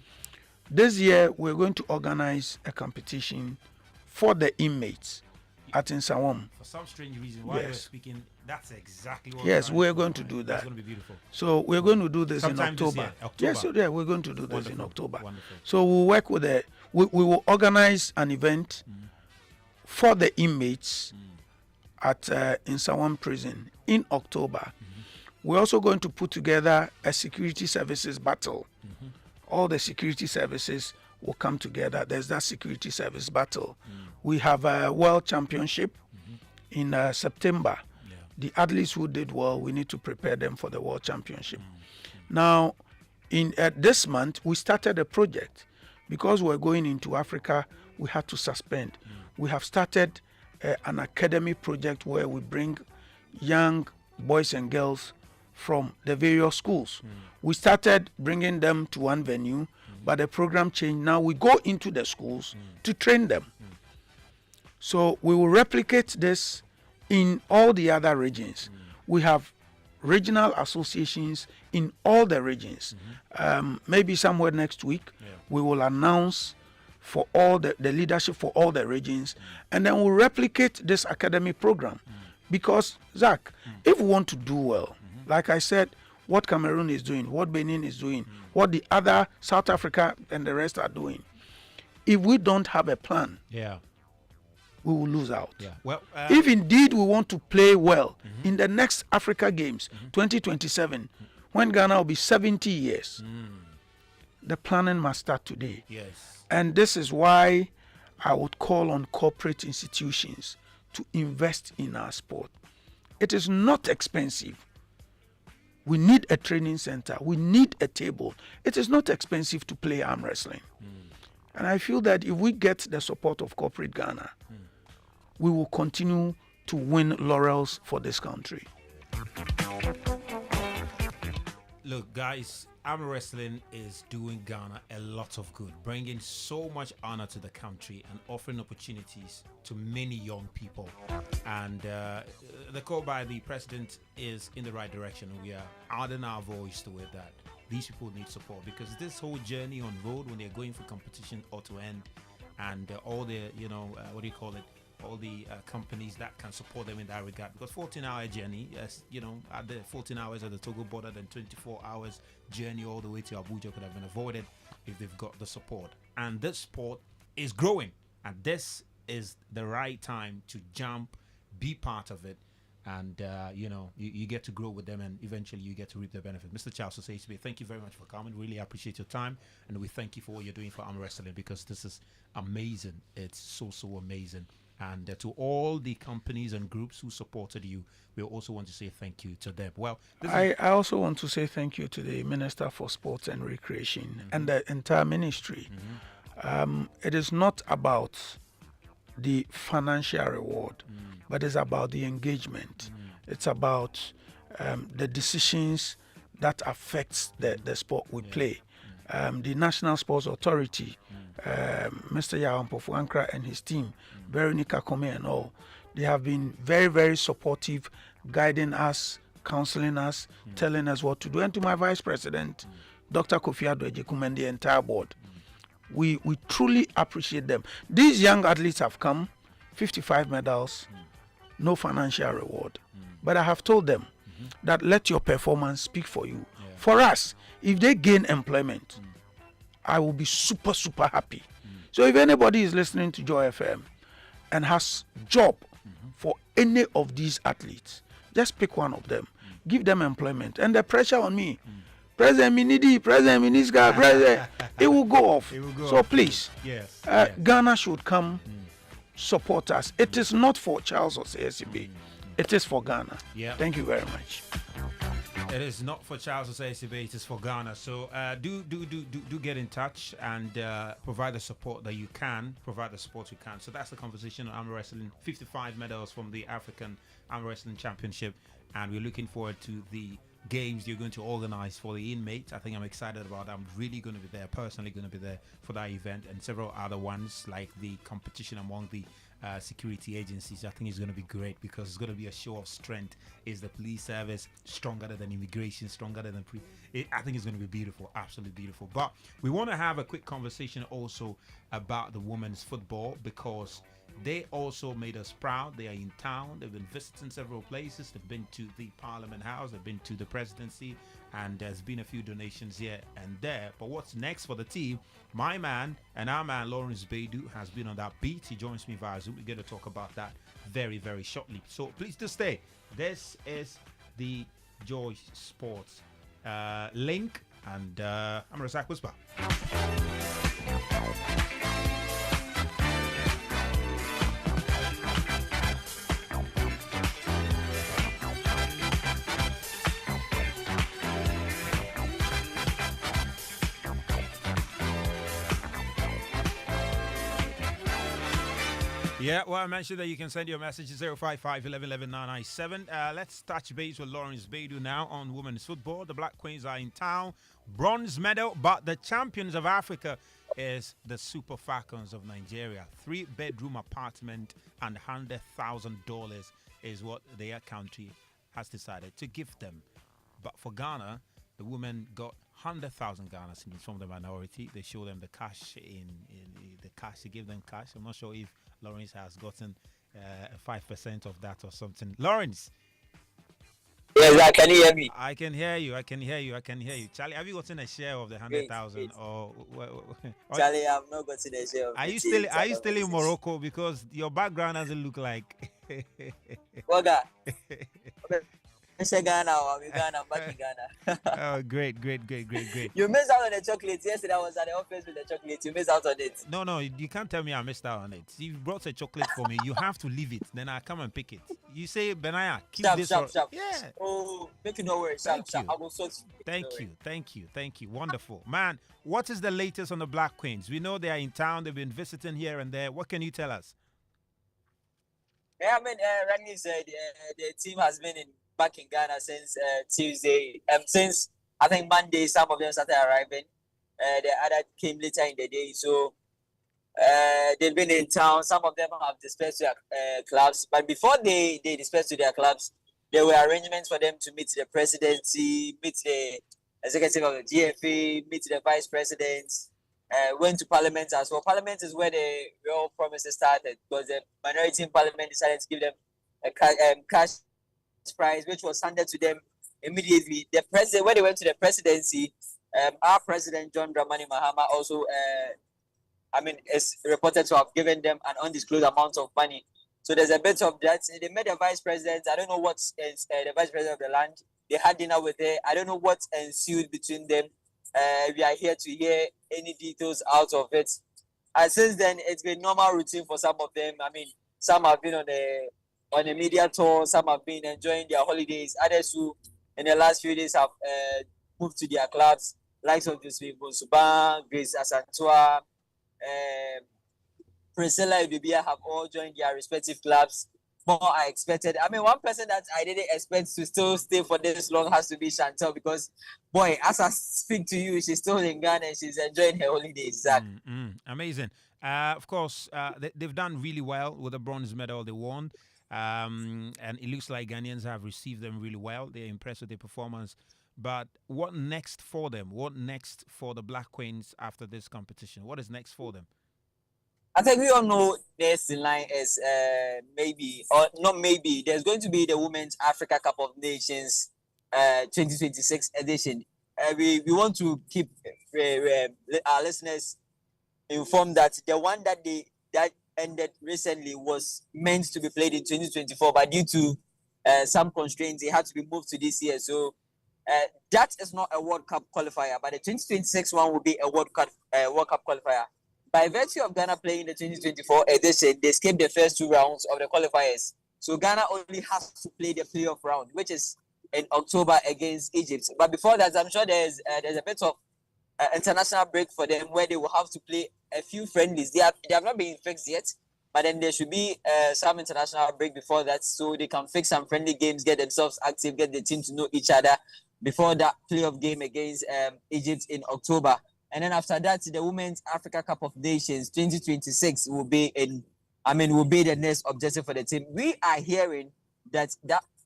this year we're going to organize a competition for the inmates at Nsawam. For some strange reason, while you're speaking, that's exactly what we're going to do that. That's going to be beautiful. So we're going to do this Sometime in October. This year, Yes, we're going to do this Wonderful. in October. Wonderful. So we'll work with we will organize an event for the inmates at Nsawam Prison in October. We're also going to put together a security services battle. All the security services will come together. There's that security service battle. We have a world championship in September. The athletes who did well, we need to prepare them for the world championship. Now, in this month, we started a project because we're going into Africa. we had to suspend. We have started an academy project where we bring young boys and girls from the various schools. We started bringing them to one venue, but the program changed. Now we go into the schools to train them. So we will replicate this in all the other regions. We have regional associations in all the regions. Maybe somewhere next week, we will announce for all the leadership for all the regions, and then we'll replicate this academy program. Because, Zach, if we want to do well, like I said, what Cameroon is doing, what Benin is doing, what the other South Africa and the rest are doing, if we don't have a plan, we will lose out. Well, if indeed we want to play well in the next Africa Games, 2027, when Ghana will be 70 years, the planning must start today. Yes. And this is why I would call on corporate institutions to invest in our sport. It is not expensive. We need a training center. We need a table. It is not expensive to play arm wrestling. And I feel that if we get the support of corporate Ghana, we will continue to win laurels for this country. Look, guys, arm wrestling is doing Ghana a lot of good, bringing so much honor to the country and offering opportunities to many young people. And the call by the president is in the right direction. We are adding our voice to it that these people need support, because this whole journey on road when they're going for competition ought to end, and all the all the companies that can support them in that regard, because 14-hour journey, at the 14 hours at the Togo border, then 24 hours journey all the way to Abuja could have been avoided if they've got the support. And this sport is growing, and this is the right time to jump, be part of it, and you get to grow with them, and eventually you get to reap the benefit. Mr. Charles Osei, thank you very much for coming. Really appreciate your time, and we thank you for what you're doing for arm wrestling, because this is amazing. It's so amazing. And to all the companies and groups who supported you, we also want to say thank you to them. Well, I also want to say thank you to the Minister for Sports and Recreation and the entire ministry. It is not about the financial reward, but it's about the engagement. It's about the decisions that affects the sport we play. The National Sports Authority, Mr. Yawan Pofuankra and his team, Veronica Kome and all, they have been very, very supportive, guiding us, counseling us, telling us what to do. And to my Vice President, Dr. Kofi Addo-Ejekum, and the entire board, we truly appreciate them. These young athletes have come, 55 medals, no financial reward. But I have told them that let your performance speak for you. For us, if they gain employment, I will be super happy. So if anybody is listening to Joy FM and has job for any of these athletes, just pick one of them, give them employment, and the pressure on me, President Minidi, President Miniska, President, it will go off. So please, Ghana should come support us. It is not for Charles Osei, it is for Ghana. Thank you very much. It is not for Charles Osei, it is for Ghana. So do get in touch and provide the support that you can. So that's the conversation on arm wrestling. 55 medals from the African Arm Wrestling Championship, and we're looking forward to the games you're going to organize for the inmates. I think I'm excited about that. I'm really going to be there, personally going to be there for that event, and several other ones like the competition among the security agencies. I think it's going to be great, because it's going to be a show of strength. Is the police service stronger than immigration, stronger than I think it's going to be beautiful, absolutely beautiful. But we want to have a quick conversation also about the women's football, because they also made us proud. They are in town. They've been visiting several places. They've been to the Parliament House. They've been to the presidency. And there's been a few donations here and there. But what's next for the team? My man and our man, Lawrence Baidu, has been on that beat. He joins me via Zoom. We're going to talk about that very, very shortly. So please do stay. This is the Joy Sports link. And I'm Razak Musbau. Yeah, well, I mentioned that you can send your message to 055 Let's touch base with Lawrence Beidou now on women's football. The Black Queens are in town. Bronze medal, but the champions of Africa is the Super Falcons of Nigeria. 3-bedroom apartment and $100,000 is what their country has decided to give them. But for Ghana, the women got 100,000 Ghana cedis from the minority. They show them the cash in the cash. They give them cash. I'm not sure if Lawrence has gotten 5% of that or something. Lawrence. Yes, can you hear me? I can hear you. I can hear you. I can hear you. Charlie, have you gotten a share of the 100,000 or Charlie, I've not gotten a share of Are you still in Morocco? Because your background doesn't look like Waga. Ghana, I'm back in Ghana. Oh, great. You missed out on the chocolates. Yesterday I was at the office with the chocolates. You missed out on it. No, you can't tell me I missed out on it. If you brought a chocolate for me, you have to leave it. Then I come and pick it. You say, Benaya, keep this. Sharp. Yeah. Oh, make you no worry. Sharp. I will sort you. Thank you. Wonderful. Man, what is the latest on the Black Queens? We know they are in town. They've been visiting here and there. What can you tell us? Yeah, I mean, Ragni said the team has been back in Ghana since Tuesday. Since I think Monday, some of them started arriving. The other came later in the day. So they've been in town. Some of them have dispersed to their clubs. But before they dispersed to their clubs, there were arrangements for them to meet the presidency, meet the executive of the GFA, meet the vice presidents. Went to Parliament as well. Parliament is where the real promises started, because the minority in Parliament decided to give them a cash prize, which was handed to them immediately. The president, when they went to the presidency, our president John Dramani Mahama also, is reported to have given them an undisclosed amount of money. So there's a bit of that. They met the vice president. I don't know what's the vice president of the land. They had dinner with her. I don't know what ensued between them. We are here to hear any details out of it. And since then, it's been normal routine for some of them. I mean, some have been on a media tour. Some have been enjoying their holidays. Others who, in the last few days, have moved to their clubs, likes of Josephine Bonsuban, Grace Asantua, Priscilla Udubia have all joined their respective clubs. More I expected. I mean, one person that I didn't expect to still stay for this long has to be Chantel, because, boy, as I speak to you, she's still in Ghana and she's enjoying her holidays, Zach. Amazing. Of course, they've done really well with the bronze medal they won. And it looks like Ghanaians have received them really well. They're impressed with their performance. But what next for them? What next for the Black Queens after this competition? What is next for them? I think we all know next in line is maybe, or not maybe, there's going to be the Women's Africa Cup of Nations 2026 edition. We want to keep our listeners informed that the one that ended recently was meant to be played in 2024, but due to some constraints, it had to be moved to this year. So that is not a World Cup qualifier, but the 2026 one will be a World Cup qualifier. By virtue of Ghana playing the 2024 edition, they skipped the first 2 rounds of the qualifiers. So Ghana only has to play the playoff round, which is in October against Egypt. But before that, I'm sure there's a bit of international break for them, where they will have to play a few friendlies. They have not been fixed yet, but then there should be some international break before that, so they can fix some friendly games, get themselves active, get the team to know each other before that playoff game against Egypt in October. And then after that, the Women's Africa Cup of Nations 2026 will be the next objective for the team. We are hearing that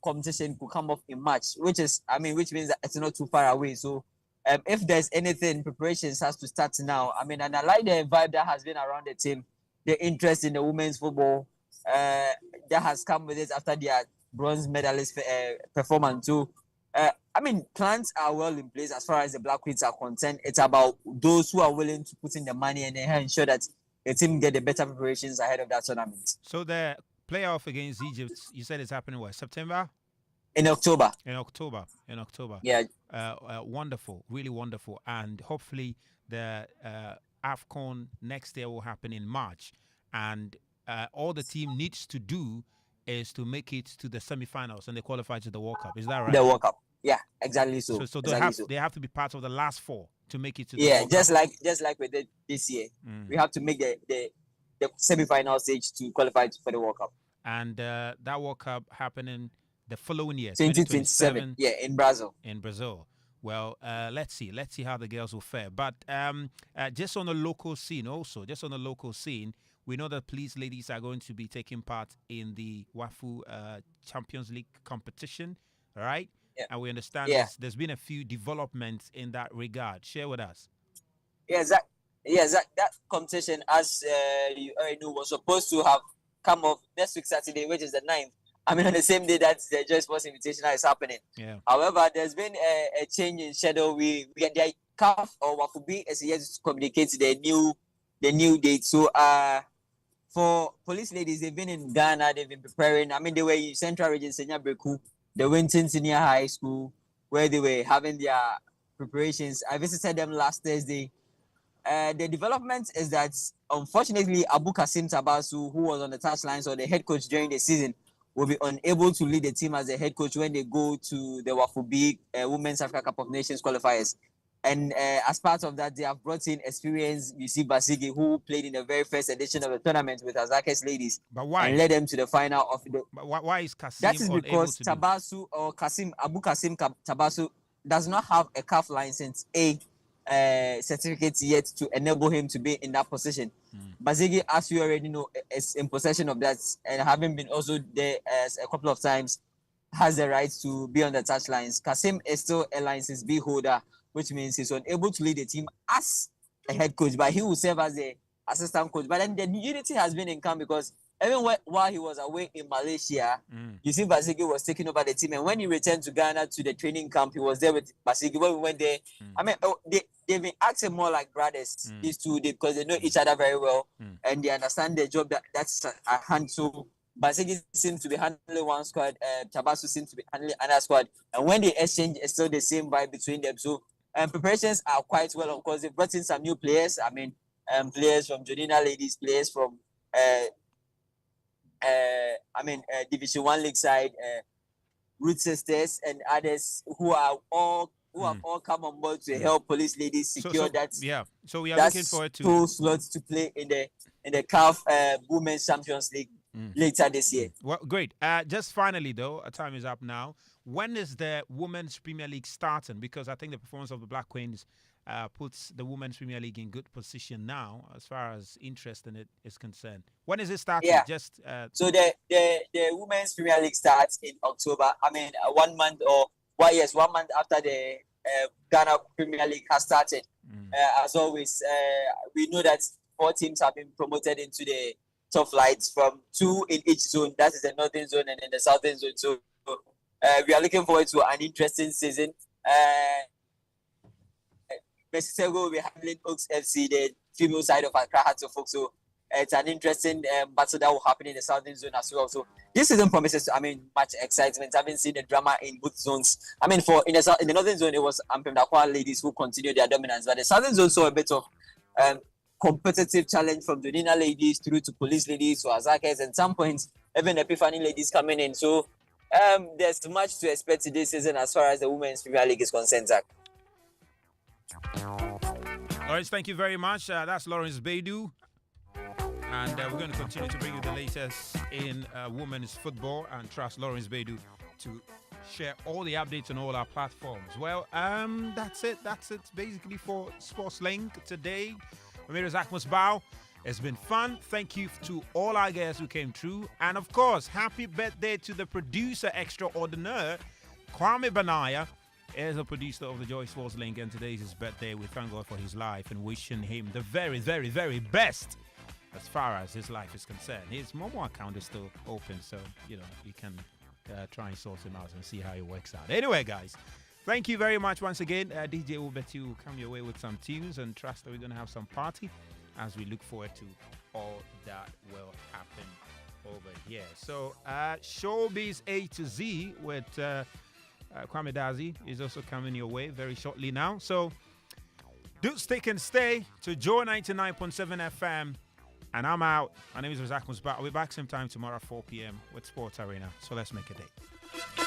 competition could come off in March, which means that it's not too far away. So if there's anything, preparations has to start now. And I like the vibe that has been around the team, the interest in the women's football that has come with it after their bronze medalist performance too. Plans are well in place as far as the Black Queens are concerned. It's about those who are willing to put in the money and ensure that the team get the better preparations ahead of that tournament. So the playoff against Egypt, you said it's happening what, September? In October. In October. Yeah. Wonderful, really wonderful. And hopefully the AFCON next year will happen in March. And all the team needs to do is to make it to the semifinals and they qualify to the World Cup. Is that right? The World Cup. Yeah, exactly so. So exactly they have to be part of the last 4 to make it to the World World Cup. Cup. Just like we did this year. We have to make the the semi-final stage to qualify for the World Cup. And that World Cup happening the following year, 2027, yeah, in Brazil. In Brazil. Well, let's see how the girls will fare. But just on the local scene, we know that police ladies are going to be taking part in the WAFU Champions League competition, right? Yeah. And we understand there's been a few developments in that regard. Share with us. That competition, as you already know, was supposed to have come off next week Saturday, which is the 9th. I mean, on the same day that the Joy Sports Invitational is happening. Yeah. However, there's been a change in schedule. We get the CAF or WAFUB is yet to communicate the new date. So for police ladies, they've been in Ghana, they've been preparing. I mean, they were in Central Region, Senior Breku, the Winton Senior High School, where they were having their preparations. I visited them last Thursday. The development is that, unfortunately, Abu Kasim Tabasu, who was on the touchlines or the head coach during the season, will be unable to lead the team as the head coach when they go to the WAFUB Women's Africa Cup of Nations qualifiers. And as part of that, they have brought in experienced Yusuf Basigi, who played in the very first edition of the tournament with Azakes ladies. But why? And led them to the final of the... But why is Kasim That is because Tabasu or Abu Kasim Tabasu does not have a CAF license certificate yet to enable him to be in that position. Basigi, as you already know, is in possession of that, and having been also there as a couple of times, has the right to be on the touchlines. Kasim is still a license B holder, which means he's unable to lead the team as a head coach, but he will serve as the assistant coach. But then the unity has been in camp because even while he was away in Malaysia, you see Basigi was taking over the team. And when he returned to Ghana to the training camp, he was there with Basigi. When we went there, I mean, they've been acting more like brothers, these two, because they know each other very well and they understand the job that's at hand. So Basigi seems to be handling one squad, Tabasu seems to be handling another squad. And when they exchange, it's still the same vibe between them. So preparations are quite well, of course. They've brought in some new players. I mean, players from Jodina Ladies, players from Division 1 league side, Root Sisters, and others who have all come on board to help police ladies secure that. Yeah, so we are looking forward to 2 slots to play in the CAF Women's Champions League later this year. Well, great. Just finally, though, our time is up now. When is the Women's Premier League starting? Because I think the performance of the Black Queens puts the Women's Premier League in good position now as far as interest in it is concerned. When is it starting? Yeah. So the Women's Premier League starts in October. I mean, 1 month 1 month after the Ghana Premier League has started. As always, we know that 4 teams have been promoted into the top flights, from 2 in each zone. That is the northern zone and then the southern zone. So we are looking forward to an interesting season. Mississauga will be handling Oaks FC, the female side of Accra Hearts of Oak. So it's an interesting battle that will happen in the southern zone as well. So this season promises, much excitement. I haven't seen the drama in both zones. I mean, in the northern zone, it was Ampemdakwa ladies who continued their dominance, but the southern zone saw a bit of competitive challenge from the Nina ladies through to police ladies to Azakes, and some points even Epiphany ladies coming in. So there's much to expect this season as far as the Women's Premier League is concerned, Zach. Lawrence, thank you very much. That's Lawrence Baidu. And we're going to continue to bring you the latest in women's football, and trust Lawrence Baidu to share all the updates on all our platforms. Well, that's it. That's it basically for Sports Link today. My name is Razak Musbau. It's been fun. Thank you to all our guests who came through. And of course, happy birthday to the producer extraordinaire, Kwame Banaya. Is a producer of the Joy Sports Link, and today is his birthday. We thank God for his life and wishing him the very, very, very best as far as his life is concerned. His Momo account is still open, so you can try and sort him out and see how it works out. Anyway, guys, thank you very much once again. DJ will bet you come your way with some tunes, and trust that we're going to have some party as we look forward to all that will happen over here. So, Showbiz A to Z with Kwame Dazi is also coming your way very shortly now. So do stick and stay to Joy 99.7 FM. And I'm out. My name is Razak Musbau. I'll be back same time tomorrow at 4 p.m. with Sports Arena. So let's make a day.